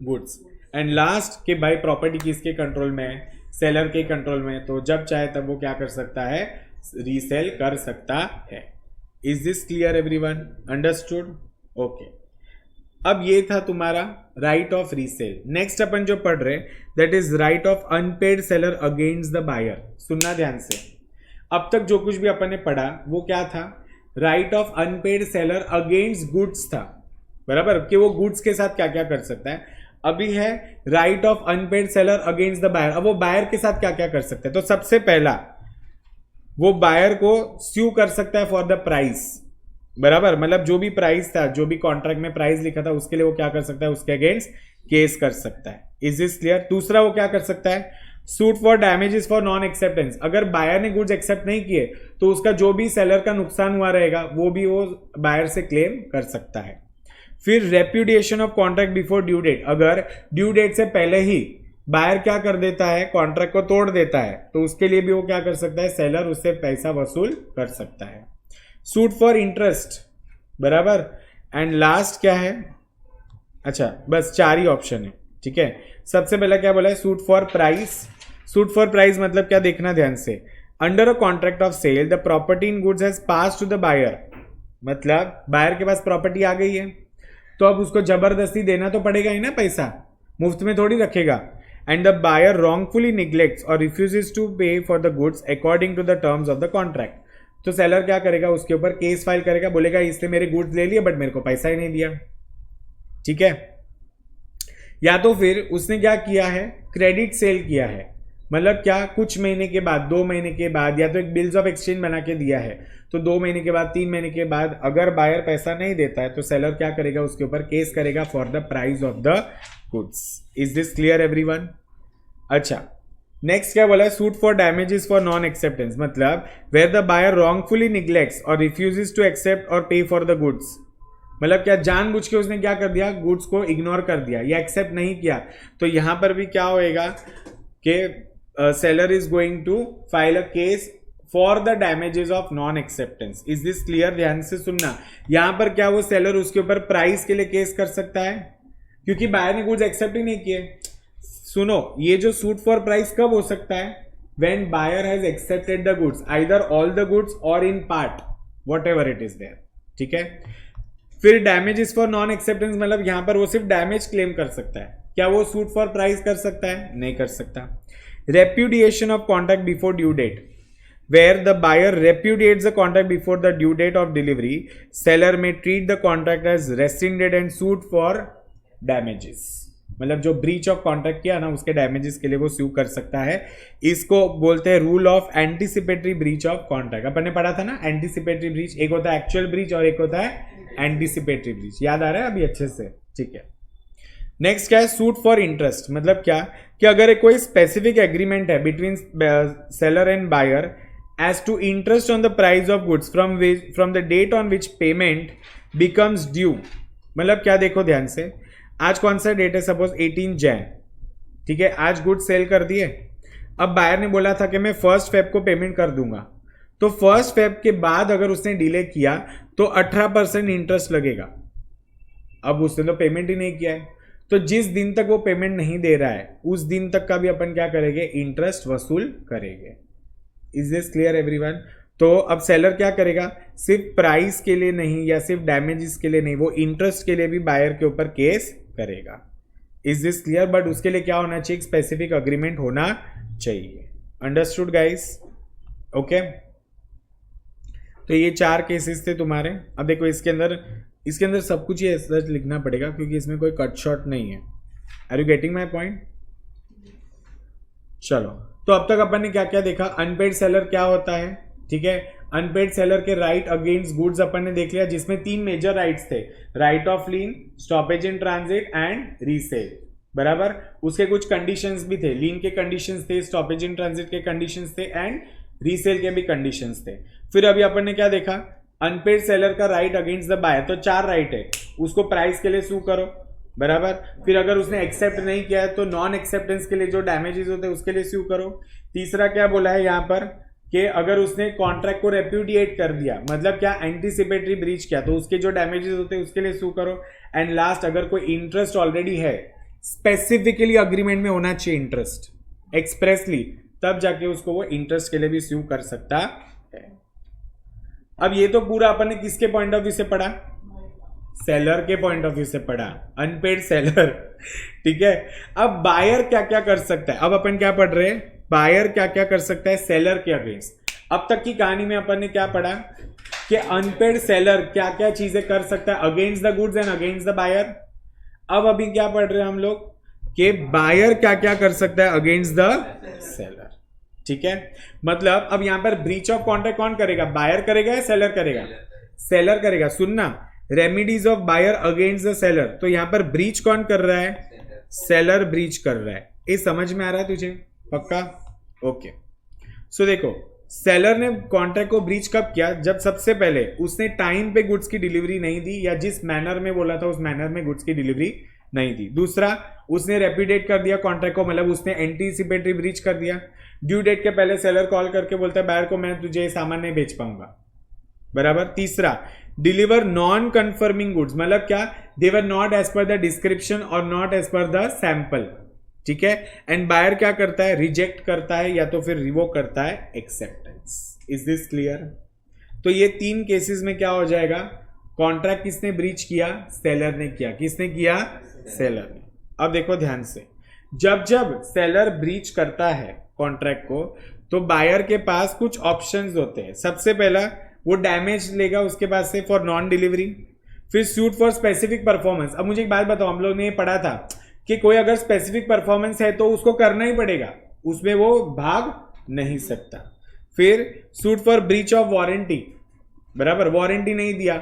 goods. And last कि भाई प्रॉपर्टी किसके कंट्रोल में है, सेलर के कंट्रोल में, तो जब चाहे तब वो क्या कर सकता है, रीसेल कर सकता है. Is this clear everyone? Understood? Okay. अब ये था तुम्हारा राइट ऑफ रीसेल. नेक्स्ट अपन जो पढ़ रहे that is right of unpaid seller against the buyer. सुनना ध्यान से, अब तक जो कुछ भी अपन ने पढ़ा वो क्या था, right of unpaid seller against goods था, बराबर, कि वो गुड्स के साथ क्या क्या कर सकता है. अभी है right of unpaid seller against the buyer. अब वो बायर के साथ क्या क्या कर सकता है, तो सबसे पहला वो बायर को स्यू कर सकता है फॉर द प्राइस, बराबर, मतलब जो भी प्राइस था, जो भी कॉन्ट्रैक्ट में प्राइस लिखा था उसके लिए वो क्या कर सकता है, उसके अगेंस्ट केस कर सकता है. Is this clear? दूसरा वो क्या कर सकता है, suit for damages for non acceptance. अगर बायर ने गुड्स एक्सेप्ट नहीं किए तो उसका जो भी सेलर का नुकसान हुआ रहेगा वो भी वो बायर से क्लेम कर सकता है. फिर repudiation of contract before due date. अगर ड्यू डेट से पहले ही बायर क्या कर देता है, कॉन्ट्रैक्ट को तोड़ देता है, तो उसके लिए भी वो क्या कर सकता है, सेलर उससे पैसा वसूल कर सकता है. सूट फॉर इंटरेस्ट, बराबर. एंड लास्ट क्या है, अच्छा बस 4 ही ऑप्शन है, ठीक है. सबसे पहला क्या बोला है, suit for price. Suit for price मतलब क्या, देखना ध्यान से, under a contract of sale the property in goods has pass to the buyer. मतलब बायर के पास प्रॉपर्टी आ गई है तो अब उसको जबरदस्ती देना तो पड़ेगा ही ना, पैसा मुफ्त में थोड़ी रखेगा. And the buyer wrongfully neglects or refuses to pay for the goods according to the terms of the contract. तो सेलर क्या करेगा, उसके ऊपर केस फाइल करेगा, बोलेगा इसने मेरे गुड्स ले लिए बट मेरे को पैसा ही नहीं दिया, ठीक है. या तो फिर उसने क्या किया है, क्रेडिट सेल किया है, मतलब क्या, कुछ महीने के बाद, 2 महीने के बाद, या तो एक बिल्स ऑफ एक्सचेंज बना के दिया है, तो 2 महीने के बाद, 3 महीने के बाद अगर बायर पैसा नहीं देता है तो सेलर क्या करेगा, उसके ऊपर केस करेगा for the price of the goods. Is this clear everyone? अच्छा, नेक्स्ट क्या बोला है, suit for damages for non acceptance. मतलब where the buyer wrongfully neglects और रिफ्यूजेस टू एक्सेप्ट और पे फॉर द गुड्स. मतलब क्या, जानबूझ के उसने क्या कर दिया, गुड्स को इग्नोर कर दिया या एक्सेप्ट नहीं किया, तो यहां पर भी क्या होएगा कि seller is going to file a case for the damages of non acceptance. is this clear? ध्यान से सुनना, यहां पर क्या वो सेलर उसके ऊपर प्राइस के लिए केस कर सकता है क्योंकि बायर ने गुड्स एक्सेप्ट ही नहीं किए. सुनो, ये जो सूट फॉर प्राइस कब हो सकता है, when buyer has accepted the goods, either all the goods or in part, whatever it is there, ठीक है. फिर डैमेजेस फॉर नॉन एक्सेप्टेंस, मतलब यहां पर वो सिर्फ डैमेज क्लेम कर सकता है, क्या वो सूट फॉर प्राइस कर सकता है, नहीं कर सकता. Repudiation of contract before due date, where the buyer repudiates the contract before the due date of delivery, seller may treat the contract as rescinded and sued for damages. मतलब जो breach of contract किया ना उसके damages के लिए वो स्यू कर सकता है. इसको बोलते हैं rule of anticipatory breach of contract. अपन ने पढ़ा था ना एंटीसिपेटरी ब्रीच, एक होता है एक्चुअल ब्रीच और एक होता है एंटीसिपेटरी ब्रीच. याद आ रहा है अभी अच्छे से, ठीक है. नेक्स्ट क्या है, सूट फॉर इंटरेस्ट. मतलब क्या कि अगर एक कोई स्पेसिफिक एग्रीमेंट है between seller and buyer as to interest on the price of goods from the date on which payment becomes due. मतलब क्या, देखो ध्यान से, आज कौन सा डेट है, सपोज 18 जैन, ठीक है. आज गुड्स सेल कर दिए, अब बायर ने बोला था कि मैं 1 Feb को पेमेंट कर दूंगा, तो 1 Feb के बाद अगर उसने डिले किया तो 18% इंटरेस्ट लगेगा. अब उसने तो पेमेंट ही नहीं किया है, तो जिस दिन तक वो पेमेंट नहीं दे रहा है उस दिन तक का भी अपन क्या करेंगे, इंटरेस्ट वसूल करेंगे. Is this clear everyone? तो अब सेलर क्या करेगा, सिर्फ प्राइस के लिए नहीं या सिर्फ डैमेजेस के लिए नहीं, वो इंटरेस्ट के लिए भी बायर के ऊपर केस करेगा. Is this clear? बट उसके लिए क्या होना चाहिए, स्पेसिफिक अग्रीमेंट होना चाहिए. Understood guys? ओके. तो ये 4 केसेस थे तुम्हारे। अब देखो इसके अंदर सब कुछ ही ऐसा लिखना पड़ेगा क्योंकि इसमें कोई कट शॉर्ट नहीं है। Are you getting my point? चलो, तो अब तक अपन ने क्या क्या देखा, अनपेड सेलर क्या होता है, ठीक है। अनपेड सेलर के राइट अगेंस्ट गुड्स अपन ने देख लिया, जिसमें 3 मेजर राइट्स थे, right of lean, stoppage in transit and resale, बराबर। उसके कुछ कंडीशंस भी थे, लीन के कंडीशंस थे, स्टॉपेज इन ट्रांजिट के कंडीशंस थे एंड रीसेल के भी कंडीशंस थे। फिर अभी अपन ने क्या देखा, अनपेड सेलर का राइट अगेंस्ट द बायर, तो 4 राइट है, उसको प्राइस के लिए सू करो, बराबर। फिर अगर उसने एक्सेप्ट नहीं किया है तो नॉन एक्सेप्टेंस के लिए जो डैमेजेस होते हैं उसके लिए सू करो। तीसरा क्या बोला है यहाँ पर कि अगर उसने कॉन्ट्रैक्ट को रेप्यूडिएट कर दिया, मतलब क्या, एंटीसिपेटरी ब्रीच किया, तो उसके जो डैमेजेस होते हैं उसके लिए सू करो। एंड लास्ट, अगर कोई इंटरेस्ट ऑलरेडी है, स्पेसिफिकली अग्रीमेंट में होना चाहिए इंटरेस्ट एक्सप्रेसली, तब जाके उसको वो इंटरेस्ट के लिए भी सू कर सकता है। अब ये तो पूरा अपन ने किसके पॉइंट ऑफ व्यू से पढ़ा, सेलर के पॉइंट ऑफ व्यू से पढ़ा, अनपेड सेलर, ठीक है। अब बायर क्या क्या कर सकता है, अब अपन क्या पढ़ रहे हैं, बायर क्या क्या कर सकता है सेलर के अगेंस्ट। अब तक की कहानी में अपन ने क्या पढ़ा कि अनपेड सेलर क्या क्या चीजें कर सकता है against the goods and against the buyer. अब अभी क्या पढ़ रहे हैं हम लोग कि बायर क्या क्या कर सकता है अगेंस्ट द सेलर, ठीक है। मतलब अब यहां पर ब्रीच ऑफ कॉन्ट्रैक्ट कौन करेगा, बायर करेगा या सेलर करेगा, सेलर करेगा। सुनना, remedies of buyer against the seller, तो यहां पर ब्रीच कौन कर रहा है, सेलर ब्रीच कर रहा है। ये समझ में आ रहा है तुझे, पक्का? ओके। सो देखो, सेलर ने कॉन्ट्रैक्ट को ब्रीच कब किया, जब सबसे पहले उसने टाइम पे गुड्स की डिलीवरी नहीं दी, या जिस मैनर में बोला था उस मैनर में गुड्स की डिलीवरी नहीं दी। दूसरा, उसने रेप्यूडिएट कर दिया कॉन्ट्रैक्ट को, मतलब उसने एंटीसिपेटरी ब्रीच कर दिया। ड्यू डेट के पहले सेलर कॉल करके बोलता है बायर को मैं तुझे सामान नहीं बेच पाऊंगा, बराबर। तीसरा, डिलीवर नॉन कंफर्मिंग गुड्स, मतलब क्या, they were not as per the description और not as per the sample, ठीक है। एंड बायर क्या करता है, रिजेक्ट करता है या तो फिर रिवोक करता है एक्सेप्टेंस। Is this clear? तो ये 3 केसेस में क्या हो जाएगा, कॉन्ट्रैक्ट किसने ब्रीच किया, सेलर ने किया। किसने किया, सेलर ने। अब देखो ध्यान से, जब जब सेलर ब्रीच करता है कॉन्ट्रैक्ट को, तो बायर के पास कुछ ऑप्शंस होते हैं। सबसे पहला, वो डैमेज लेगा उसके पास से फॉर नॉन डिलीवरी, फिर सूट फॉर स्पेसिफिक परफॉर्मेंस। अब मुझे एक बात बताओ, हम लोग ने ये पढ़ा था कि कोई अगर स्पेसिफिक परफॉर्मेंस है तो उसको करना ही पड़ेगा, उसमें वो भाग नहीं सकता। फिर suit for breach of warranty, बराबर, वारंटी नहीं दिया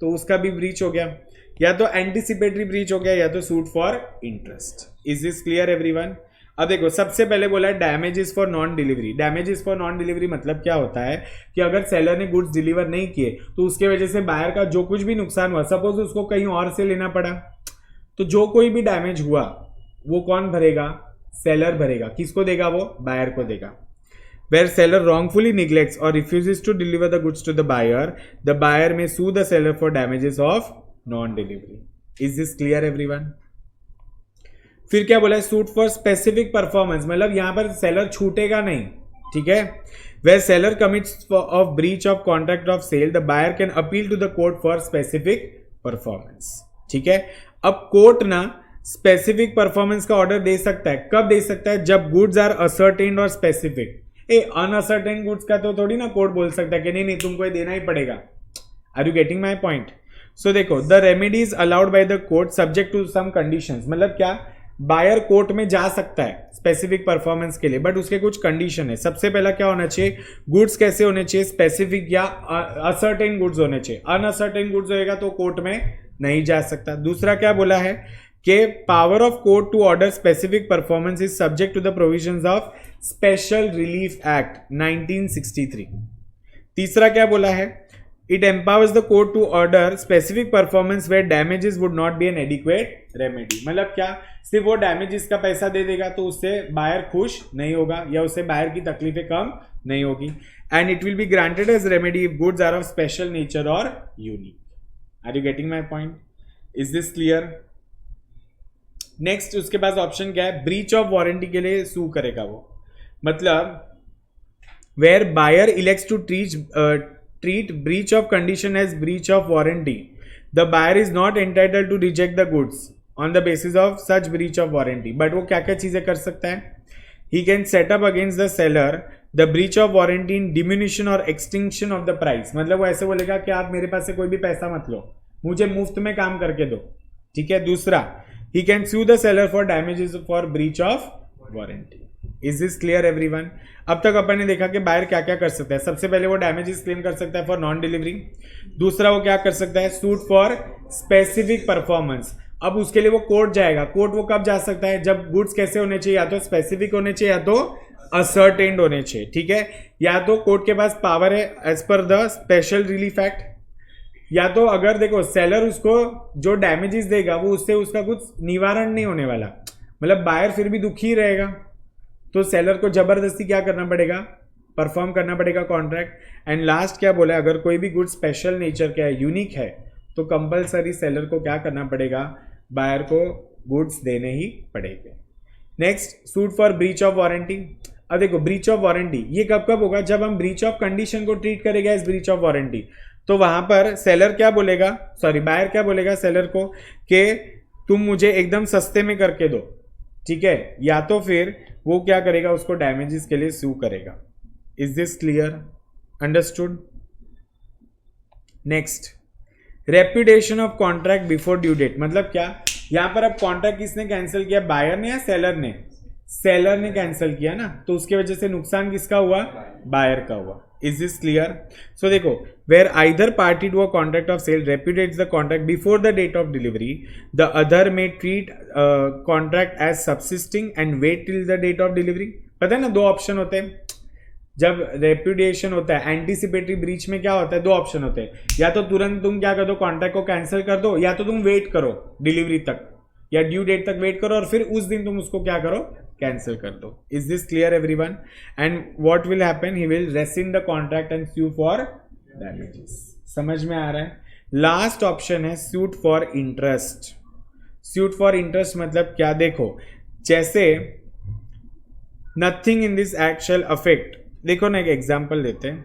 तो उसका भी ब्रीच हो गया, या तो एंटीसिपेटरी ब्रीच हो गया, या तो suit for interest. Is this clear everyone? अब देखो, सबसे पहले बोला है damages for non delivery. Damages for non delivery मतलब क्या होता है कि अगर सेलर ने गुड्स डिलीवर नहीं किए तो उसके वजह से बायर का जो कुछ भी नुकसान हुआ, सपोज उसको कहीं और से लेना पड़ा, तो जो कोई भी डैमेज हुआ वो कौन भरेगा, सेलर भरेगा। किसको देगा वो, बायर को देगा। Where seller wrongfully neglects or refuses to deliver the goods to the buyer may sue the seller for damages of non-delivery. Is this clear everyone? फिर क्या बोला है, सूट फॉर स्पेसिफिक परफॉर्मेंस, मतलब यहां पर सेलर छूटेगा नहीं, ठीक है। Where seller commits of breach of contract of sale, the buyer can appeal to the court for specific performance. ठीक है। अब कोर्ट ना स्पेसिफिक परफॉर्मेंस का ऑर्डर दे सकता है, कब दे सकता है, जब गुड्स आर असर्टेन्ड और स्पेसिफिक। अनअसर्टेन गुड्स का तो थोड़ी ना कोर्ट बोल सकता है कि नहीं नहीं तुमको ये देना ही पड़ेगा। Are you getting my point? So देखो, the remedies allowed by the court subject to some conditions, मतलब क्या, बायर कोर्ट में जा सकता है स्पेसिफिक परफॉर्मेंस के लिए, बट उसके कुछ कंडीशन है। सबसे पहला क्या होना चाहिए, गुड्स कैसे होने चाहिए, स्पेसिफिक या असर्टेन गुड्स होने चाहिए। अनअसर्टेन गुड्स होएगा तो कोर्ट में नहीं जा सकता। दूसरा क्या बोला है कि power of court to order specific performance is subject to the provisions of special relief act 1963। तीसरा क्या बोला है, it empowers the court to order specific performance where damages would not be an adequate remedy. मतलब क्या, सिर्फ वो damages का पैसा दे देगा तो उससे बायर खुश नहीं होगा या उससे बायर की तकलीफें कम नहीं होगी। And it will be granted as remedy if goods are of special nature और unique. Are you getting my point? Is this clear? Next उसके पास ऑप्शन क्या है, ब्रीच ऑफ वारंटी के लिए सू करेगा वो, मतलब where buyer elects to treat breach of condition as breach of warranty, the buyer is not entitled to reject the goods on the basis of such breach of warranty. But वो क्या क्या चीजें कर सकता है he can setup against the seller the breach of warranty in diminishing और extinction of the price, मतलब वो ऐसे बोलेगा कि आप मेरे पास से कोई भी पैसा मत लो, मुझे मुफ्त में काम करके दो, ठीक है। दूसरा, he can sue the seller for damages for breach of warranty. Is this clear everyone? अब तक अपन ने देखा कि बायर क्या क्या कर सकता है। सबसे पहले वो डैमेजेस क्लेम कर सकता है फॉर नॉन डिलीवरी। दूसरा वो क्या कर सकता है, सूट फॉर स्पेसिफिक परफॉर्मेंस। अब उसके लिए वो कोर्ट जाएगा। कोर्ट वो कब जा सकता है, जब गुड्स कैसे होने चाहिए, या तो स्पेसिफिक होने चाहिए या तो असर्टेन्ड होने चाहिए, ठीक है। या तो कोर्ट के पास पावर है as per the special relief act, या तो अगर देखो सेलर उसको जो डैमेजेस देगा वो उससे उसका कुछ निवारण नहीं होने वाला, मतलब बायर फिर भी दुखी रहेगा, तो सेलर को जबरदस्ती क्या करना पड़ेगा, परफॉर्म करना पड़ेगा कॉन्ट्रैक्ट। एंड लास्ट क्या बोला, अगर कोई भी गुड स्पेशल नेचर का है, यूनिक है, तो कंपलसरी सेलर को क्या करना पड़ेगा, बायर को गुड्स देने ही पड़ेंगे। Next, suit for breach of warranty. अब देखो ब्रीच ऑफ वारंटी ये कब कब होगा, जब हम ब्रीच ऑफ कंडीशन को ट्रीट करेगा इस ब्रीच ऑफ वारंटी, तो वहां पर सेलर क्या बोलेगा, सॉरी बायर क्या बोलेगा सेलर को कि तुम मुझे एकदम सस्ते में करके दो, ठीक है, या तो फिर वो क्या करेगा, उसको डैमेजेस के लिए सू करेगा। Is this clear, understood? Next, repudiation of contract before due date, मतलब क्या, यहां पर अब कॉन्ट्रैक्ट किसने कैंसिल किया, बायर ने या सेलर ने? सेलर ने कैंसिल किया ना, तो उसके वजह से नुकसान किसका हुआ, बायर का हुआ। Is this clear? सो देखो, where either party to a contract of sale repudiates the contract before the date of delivery, the other may treat contract as subsisting and wait till the date of delivery. पता है ना, दो option होते हैं जब repudiation होता है। Anticipatory breach में क्या होता है, दो ऑप्शन होते हैं, या तो तुरंत तुम क्या कर दो, कॉन्ट्रैक्ट को कैंसिल कर दो, या तो तुम वेट करो डिलीवरी तक या ड्यू डेट तक वेट करो और फिर उस दिन तुम उसको क्या करो, कैंसिल कर दो। Is this clear everyone? And what will happen, he will rescind the contract and sue for damages. समझ में आ रहा है? लास्ट ऑप्शन है suit for interest. Suit for interest मतलब क्या, देखो जैसे nothing in this act shall affect, देखो ना एक एग्जाम्पल लेते हैं,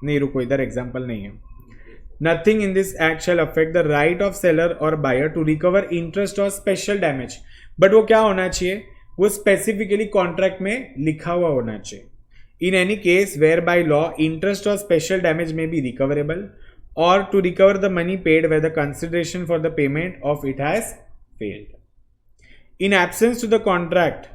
नहीं रुको इधर एग्जाम्पल नहीं है। Nothing in this act shall affect the right of seller और बायर टू रिकवर इंटरेस्ट और स्पेशल डैमेज, बट वो क्या होना चाहिए, वो स्पेसिफिकली कॉन्ट्रैक्ट में लिखा हुआ होना चाहिए। In any case where by law interest और special damage may be recoverable और to recover the money paid where the consideration for the payment of it has failed. In absence to the contract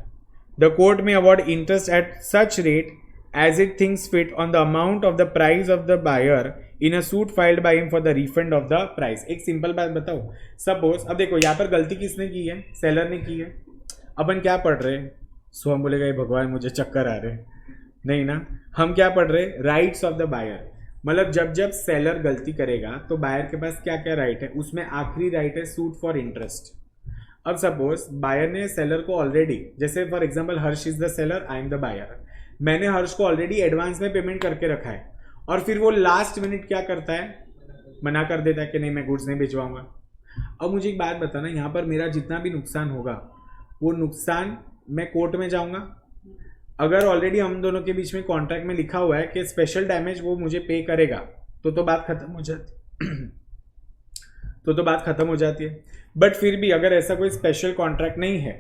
the court may award interest at such rate as it thinks fit on the amount of the price of the buyer in a suit filed by him for the refund of the price। एक simple बात बताओ, suppose अब देखो यहाँ पर गलती किसने की है, सेलर ने की है। अपन क्या पढ़ रहे हैं, सो हम बोलेगा भगवान मुझे चक्कर आ रहे हैं, नहीं ना, हम क्या पढ़ रहे हैं, राइट्स ऑफ द बायर। मतलब जब जब सेलर गलती करेगा तो बायर के पास क्या क्या राइट है, उसमें आखिरी राइट है सूट फॉर इंटरेस्ट। अब सपोज बायर ने सेलर को ऑलरेडी, जैसे for example Harsh is the seller, I am the buyer, मैंने हर्ष को ऑलरेडी एडवांस में पेमेंट करके रखा है और फिर वो लास्ट मिनट क्या करता है, मना कर देता है कि नहीं मैं गुड्स नहीं भिजवाऊंगा। अब मुझे एक बात बताना, यहाँ पर मेरा जितना भी नुकसान होगा वो नुकसान मैं कोर्ट में जाऊंगा, अगर ऑलरेडी हम दोनों के बीच में कॉन्ट्रैक्ट में लिखा हुआ है कि स्पेशल डैमेज वो मुझे पे करेगा तो बात खत्म हो जाती तो बात खत्म हो जाती है। बट फिर भी अगर ऐसा कोई स्पेशल कॉन्ट्रैक्ट नहीं है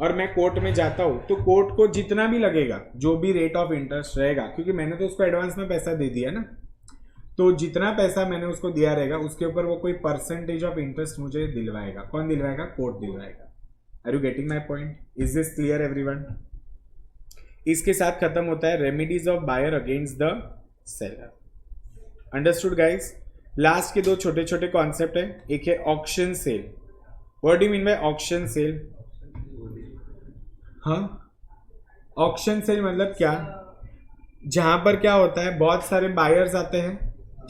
और मैं कोर्ट में जाता हूं तो कोर्ट को जितना भी लगेगा, जो भी रेट ऑफ इंटरेस्ट रहेगा, क्योंकि मैंने तो उसको एडवांस में पैसा दे दिया ना, तो जितना पैसा मैंने उसको दिया रहेगा उसके ऊपर वो कोई परसेंटेज ऑफ इंटरेस्ट मुझे दिलवाएगा। कौन दिलवाएगा, कोर्ट दिलवाएगा। Are you getting my point? Is this clear everyone? इसके साथ खत्म होता है remedies of buyer against the seller. Understood guys? Last के दो छोटे छोटे कॉन्सेप्ट है, एक है auction sale. What do you mean by auction sale? हाँ, ऑक्शन सेल मतलब क्या, जहां पर क्या होता है, बहुत सारे बायर्स आते हैं,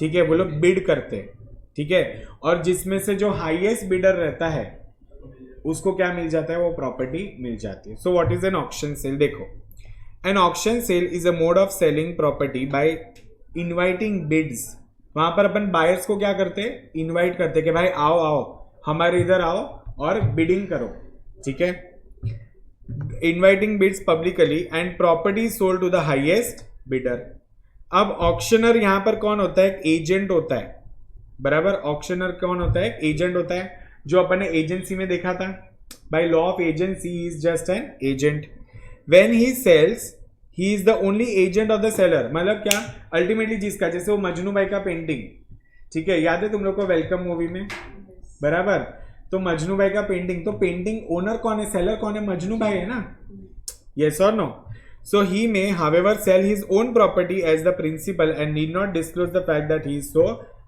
ठीक है, वो लोग बिड करते हैं, ठीक है, और जिसमें से जो हाईएस्ट बिडर रहता है उसको क्या मिल जाता है, वो प्रॉपर्टी मिल जाती है। So what is an auction sale? देखो, an auction sale is a mode of selling property by inviting bids. वहां पर अपन बायर्स को क्या करते हैं, इनवाइट करते कि भाई आओ आओ हमारे इधर आओ और बिडिंग करो, ठीक है। Inviting bids publicly and property sold to the highest bidder. अब ऑक्शनर यहां पर कौन होता है, एजेंट होता है, बराबर। ऑक्शनर कौन होता है, एजेंट होता है, जो अपन ने एजेंसी में देखा था, by law of agency is just an agent. When he sells he is the only agent of the seller, मतलब क्या अल्टीमेटली जिसका, जैसे वो मजनू भाई का पेंटिंग, ठीक है, याद है तुम लोग को वेलकम मूवी में, बराबर, तो मजनू भाई का पेंटिंग, तो पेंटिंग ओनर कौन है, सेलर कौन है, मजनू भाई है ना, यस और no. So he may, however, sell his own property as the principal and need not disclose the fact that he is so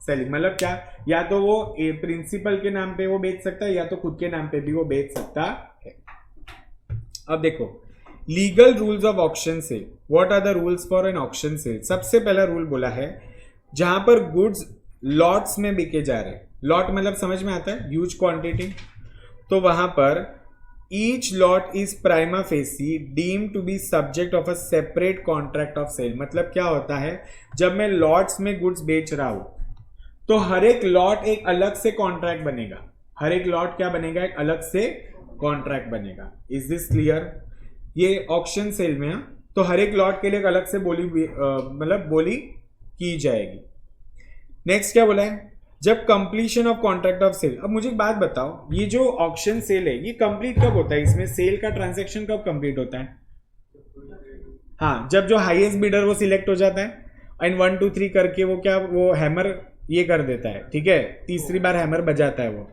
selling. मतलब क्या, या तो वो प्रिंसिपल के नाम पे वो बेच सकता है या तो खुद के नाम पे भी वो बेच सकता है. अब देखो legal rules of auction sale. What are the rules for an auction sale? सबसे पहला रूल बोला है जहां पर गुड्स लॉट्स में बिके जा रहे हैं, लॉट मतलब समझ में आता है ह्यूज क्वांटिटी, तो वहां पर each lot is prima facie deemed to be subject of a separate contract of sale. मतलब क्या होता है, जब मैं लॉट्स में गुड्स बेच रहा हूं तो हर एक लॉट एक अलग से कॉन्ट्रैक्ट बनेगा, हर एक लॉट क्या बनेगा, एक अलग से कॉन्ट्रैक्ट बनेगा. Is this clear? ये ऑक्शन सेल में है, तो हर एक लॉट के लिए एक अलग से बोली मतलब बोली की जाएगी. नेक्स्ट क्या बोला है, जब completion of contract of sale. अब मुझे एक बात बताओ, ये जो ऑक्शन सेल है ये कंप्लीट कब होता है, इसमें सेल का ट्रांजैक्शन कब कंप्लीट होता है? हाँ, जब जो हाईएस्ट बिडर वो सिलेक्ट हो जाता है एंड 1 2 3 करके वो क्या, वो हैमर ये कर देता है, ठीक है, तीसरी बार हैमर बजाता है वो.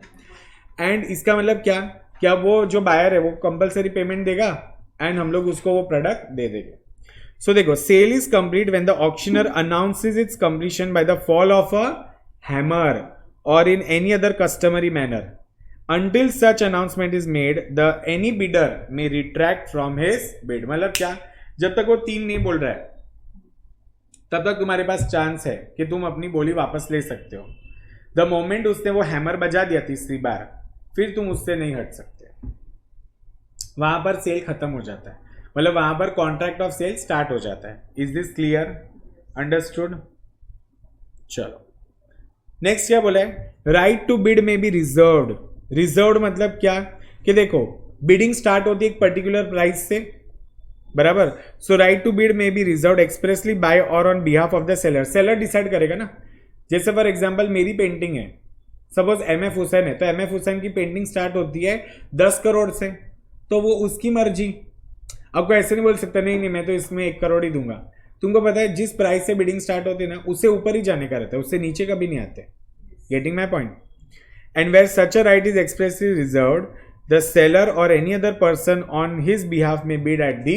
एंड इसका मतलब क्या, क्या वो जो बायर है वो कंपलसरी पेमेंट देगा एंड हम लोग उसको वो प्रोडक्ट दे देंगे. सो देखो, sale is complete when the auctioneer announces its completion by the fall of a hammer or in any other customary manner. Until such announcement is made, the any bidder may retract from his bid. मतलब क्या, जब तक वो 3 नहीं बोल रहा है तब तक तुम्हारे पास चांस है कि तुम अपनी बोली वापस ले सकते हो. द मोमेंट उसने वो हैमर बजा दिया तीसरी बार, फिर तुम उससे नहीं हट सकते, वहां पर सेल खत्म हो जाता है, मतलब वहां पर कॉन्ट्रैक्ट ऑफ सेल स्टार्ट हो जाता है. Is this clear? अंडरस्टूड? चलो नेक्स्ट क्या बोला है, राइट टू बिड में बी रिजर्व्ड. रिजर्व्ड मतलब क्या, कि देखो बिडिंग स्टार्ट होती है एक पर्टिकुलर प्राइस से, बराबर. सो राइट टू बिड में बी रिजर्व्ड एक्सप्रेसली बाय और on behalf of the seller. Seller decide करेगा ना. जैसे फॉर एग्जांपल मेरी पेंटिंग है, सपोज एमएफ हुसैन है, तो एमएफ हुसैन की पेंटिंग स्टार्ट होती है 10 करोड़ से, तो वो उसकी मर्जी. आपको ऐसे नहीं बोल सकता नहीं मैं तो इसमें 1 करोड़ ही दूंगा. तुमको पता है जिस प्राइस से बिडिंग स्टार्ट होती है ना, उससे ऊपर ही जाने का रहता है, उससे नीचे कभी नहीं आते. Getting my point? And where such a right is expressly reserved, the seller और any other person on his behalf may bid at the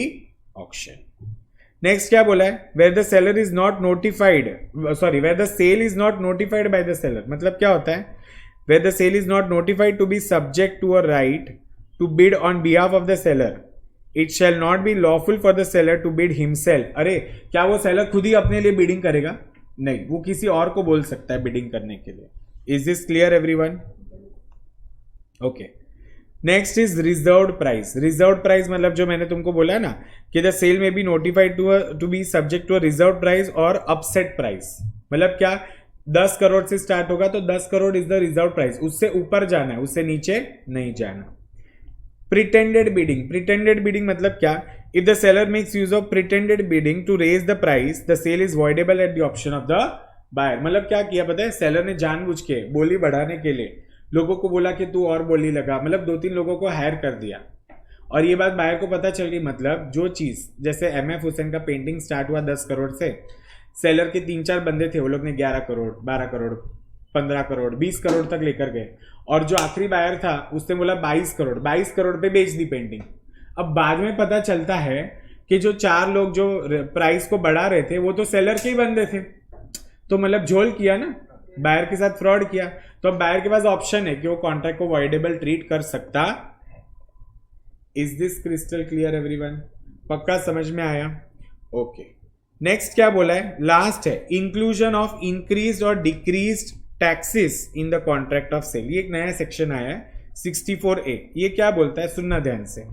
auction. Next क्या बोला है, where the seller is not notified, sorry where the sale is not notified by the seller. मतलब क्या होता है, where the sale is not notified to be subject to a right to bid on behalf of the seller, it shall not be lawful for the seller to bid himself. अरे क्या वो seller खुद ही अपने लिए bidding करेगा? नहीं, वो किसी और को बोल सकता है बिडिंग करने के लिए. Is this clear everyone? Okay. Next is reserved price. Reserved price मतलब जो मैंने तुमको बोला ना कि द सेल में be notified to be subject to a reserve price और अपसेट प्राइस. मतलब क्या, 10 करोड़ से स्टार्ट होगा तो 10 crore is the reserve price, उससे ऊपर जाना है, उससे नीचे नहीं जाना. Pretended bidding. प्रिटेंडेड बिडिंग मतलब क्या, if the seller makes use of pretended bidding to raise the price, the sale is voidable at the option of the buyer. मतलब क्या किया पता है, सेलर ने जानबूझ के बोली बढ़ाने के लिए लोगों को बोला कि तू और बोली लगा, मतलब 2-3 लोगों को हायर कर दिया, और ये बात बायर को पता चल गई. मतलब जो चीज, जैसे एमएफ हुसैन का पेंटिंग स्टार्ट हुआ 10 करोड़ से, सेलर के 3-4 बंदे थे, वो लोग ने 11 करोड़ 12 करोड़ 15 करोड़ 20 करोड़ तक लेकर गए, और जो आखिरी बायर था उसने बोला 22 करोड़ पे बेच दी पेंटिंग. अब बाद में पता चलता है कि जो 4 लोग जो प्राइस को बढ़ा रहे थे वो तो सेलर के ही बंदे थे, तो मतलब झोल किया ना, बायर के साथ फ्रॉड किया. तो अब बायर के पास ऑप्शन है कि वो कॉन्ट्रैक्ट को वॉइडेबल ट्रीट कर सकता. Is this crystal clear everyone? पक्का समझ में आया? ओके. नेक्स्ट क्या बोला है, लास्ट है इंक्लूजन ऑफ इंक्रीज्ड और decreased taxes in the contract of sale. ये एक नया सेक्शन आया है 64A. ये क्या बोलता है, सुनना ध्यान से.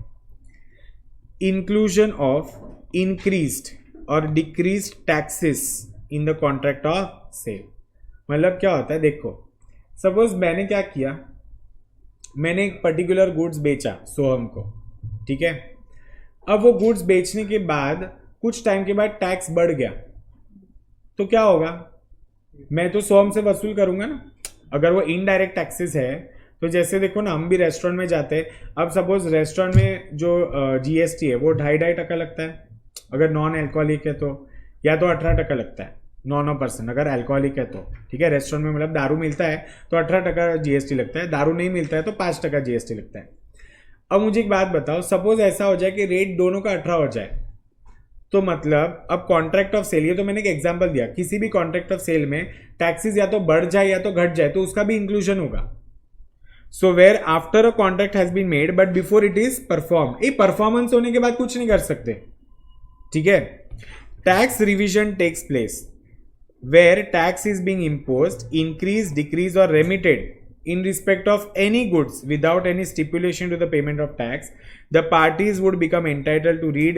इंक्लूजन ऑफ इंक्रीज्ड और decreased taxes in the contract of sale मतलब क्या होता है, देखो सपोज मैंने क्या किया, मैंने एक पर्टिकुलर गुड्स बेचा सोहम को, ठीक है. अब वो गुड्स बेचने के बाद कुछ टाइम के बाद टैक्स बढ़ गया, तो क्या होगा, मैं तो सोहम से वसूल करूंगा ना. अगर वो इनडायरेक्ट टैक्सेस है तो जैसे देखो ना, हम भी रेस्टोरेंट में जाते हैं, अब सपोज रेस्टोरेंट में जो जीएसटी है वो 2.5% लगता है अगर नॉन अल्कोहलिक है तो, या तो 18% लगता है 9% अगर अल्कोहलिक है तो, ठीक है। रेस्टोरेंट में मतलब दारू मिलता है तो 18% जीएसटी लगता है, दारू नहीं मिलता है तो 5% जीएसटी लगता है। अब मुझे एक बात बताओ, सपोज ऐसा हो जाए कि रेट दोनों का 18 हो जाए, तो मतलब अब कॉन्ट्रैक्ट ऑफ सेल, ये तो मैंने एक एग्जांपल दिया, किसी भी कॉन्ट्रैक्ट ऑफ सेल में टैक्सेस या तो बढ़ जाए या तो घट जाए तो उसका भी इंक्लूजन होगा। So where after a contract has been made but before it is perform, ये परफॉर्मेंस होने के बाद कुछ नहीं कर सकते, ठीक है। Tax revision takes place where tax is being imposed, increase, decrease और remitted in respect of any goods without any stipulation to the payment of tax, the parties would become entitled to read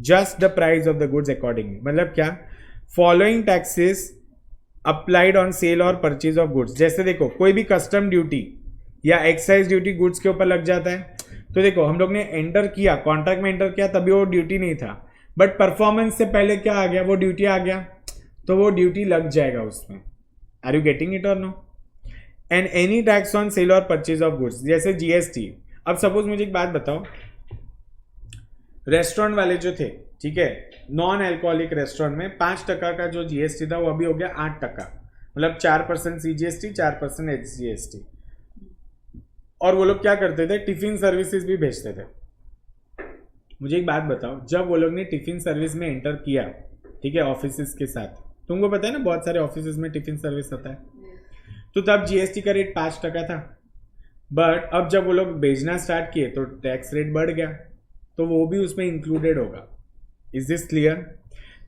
just the price of the goods accordingly। मतलब क्या, following taxes applied on sale or purchase of goods, जैसे देखो कोई भी custom duty या excise duty goods के ऊपर लग जाता है, तो देखो हम लोग ने एंटर किया, कॉन्ट्रैक्ट में एंटर किया तभी वो ड्यूटी नहीं था, बट परफॉर्मेंस से पहले क्या आ गया, वो ड्यूटी आ गया, तो वो ड्यूटी लग जाएगा उसमें। आर यू गेटिंग इट और no? And any tax on sale और परचेज ऑफ गुड्स, जैसे जीएसटी। अब सपोज मुझे एक बात बताओ, रेस्टोरेंट वाले जो थे, ठीक है, नॉन अल्कोहलिक रेस्टोरेंट में 5% का जो जीएसटी था वो अभी हो गया 8%, मतलब 4% सीजीएसटी, 4% एचजीएसटी। और वो लोग क्या करते थे, टिफिन सर्विसेज भी भेजते थे। मुझे एक बात बताओ, जब वो लोग ने टिफिन सर्विस में एंटर किया, ठीक है, ऑफिस के साथ, तुमको पता है ना बहुत सारे ऑफिस में टिफिन सर्विस होता है, तो तब जीएसटी का रेट 5% था, बट अब जब वो लोग भेजना स्टार्ट किए तो टैक्स रेट बढ़ गया, तो वो भी उसमें इंक्लूडेड होगा। Is this clear?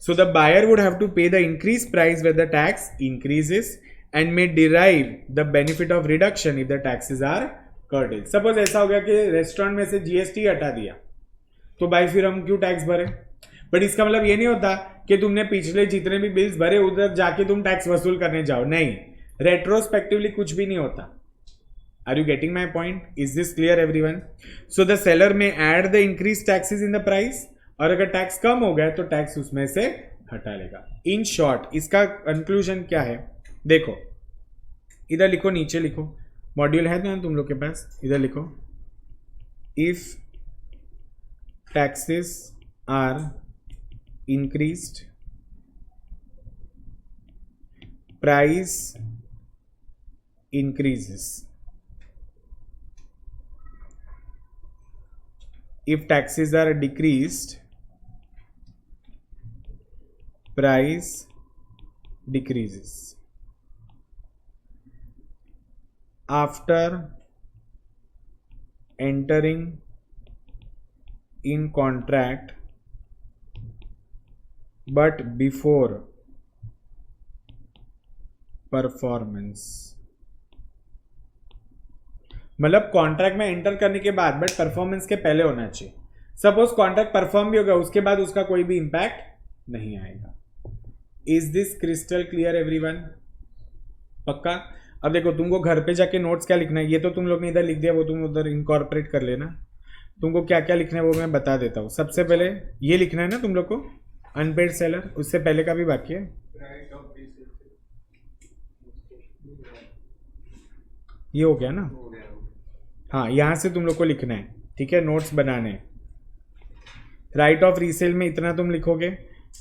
So the buyer would have to pay the increase price where the tax increases and may derive the benefit of reduction if the taxes are curtailed. Suppose ऐसा हो गया कि restaurant में से GST हटा दिया, तो भाई फिर हम क्यों टैक्स भरे? बट इसका मतलब ये नहीं होता कि तुमने पिछले जितने भी बिल्स भरे उधर जाके तुम टैक्स वसूल करने जाओ, नहीं, रेट्रोस्पेक्टिवली कुछ भी नहीं होता। Are you getting my point? Is this clear everyone? So the seller may add the increase taxes in the price, और अगर टैक्स कम हो गया तो टैक्स उसमें से हटा लेगा। इन शॉर्ट इसका कंक्लूजन क्या है, देखो इधर लिखो, नीचे लिखो, मॉड्यूल है ना तुम लोग के पास, इधर लिखो, if taxes are increased, price increases, if taxes are decreased, price decreases। after entering in contract but before performance, मतलब कॉन्ट्रैक्ट में एंटर करने के बाद बट परफॉर्मेंस के पहले होना चाहिए। सपोज कॉन्ट्रैक्ट परफॉर्म भी होगा उसके बाद उसका कोई भी इंपैक्ट नहीं आएगा। Is this crystal clear everyone? पक्का? अब देखो तुमको घर पे जाके नोट्स क्या लिखना है, ये तो तुम लोग ने इधर लिख दिया, वो तुम उधर इनकॉर्पोरेट कर लेना। तुमको क्या क्या लिखना है वो मैं बता देता हूँ। सबसे पहले ये लिखना है ना तुम लोग को, अनपेड सेलर, उससे पहले का भी बाकी है, ये हो गया ना, हाँ, यहां से तुम लोग को लिखना है, ठीक है, नोट्स बनाने। राइट ऑफ रीसेल में इतना तुम लिखोगे,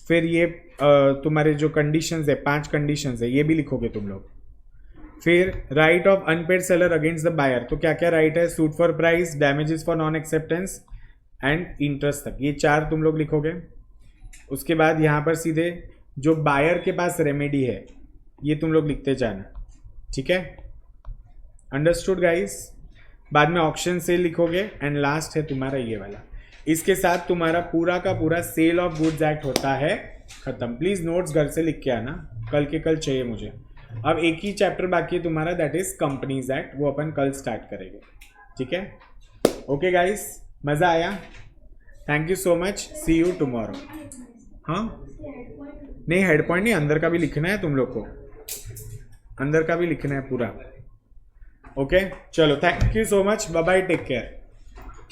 फिर ये तुम्हारे जो कंडीशंस है, 5 कंडीशंस है, ये भी लिखोगे तुम लोग। फिर right of unpaid seller against the buyer, तो क्या क्या राइट है, suit for price, damages for non acceptance and interest तक, ये 4 तुम लोग लिखोगे। उसके बाद यहाँ पर सीधे जो बायर के पास रेमेडी है ये तुम लोग लिखते जाना, ठीक है, अंडरस्टूड गाइस। बाद में ऑक्शन सेल लिखोगे एंड लास्ट है तुम्हारा ये वाला। इसके साथ तुम्हारा पूरा का पूरा सेल ऑफ गुड्स एक्ट होता है खत्म। प्लीज नोट्स घर से लिख के आना, कल के कल चाहिए मुझे। अब एक ही चैप्टर बाकी है तुम्हारा, दैट इज कंपनीज एक्ट, वो अपन कल स्टार्ट करेंगे, ठीक है। ओके गाइस, मजा आया? Thank you so much, see you tomorrow. हाँ नहीं, हेड पॉइंट नहीं, अंदर का भी लिखना है तुम लोग को, अंदर का भी लिखना है पूरा। ओके चलो, thank you so much, bye bye, take care.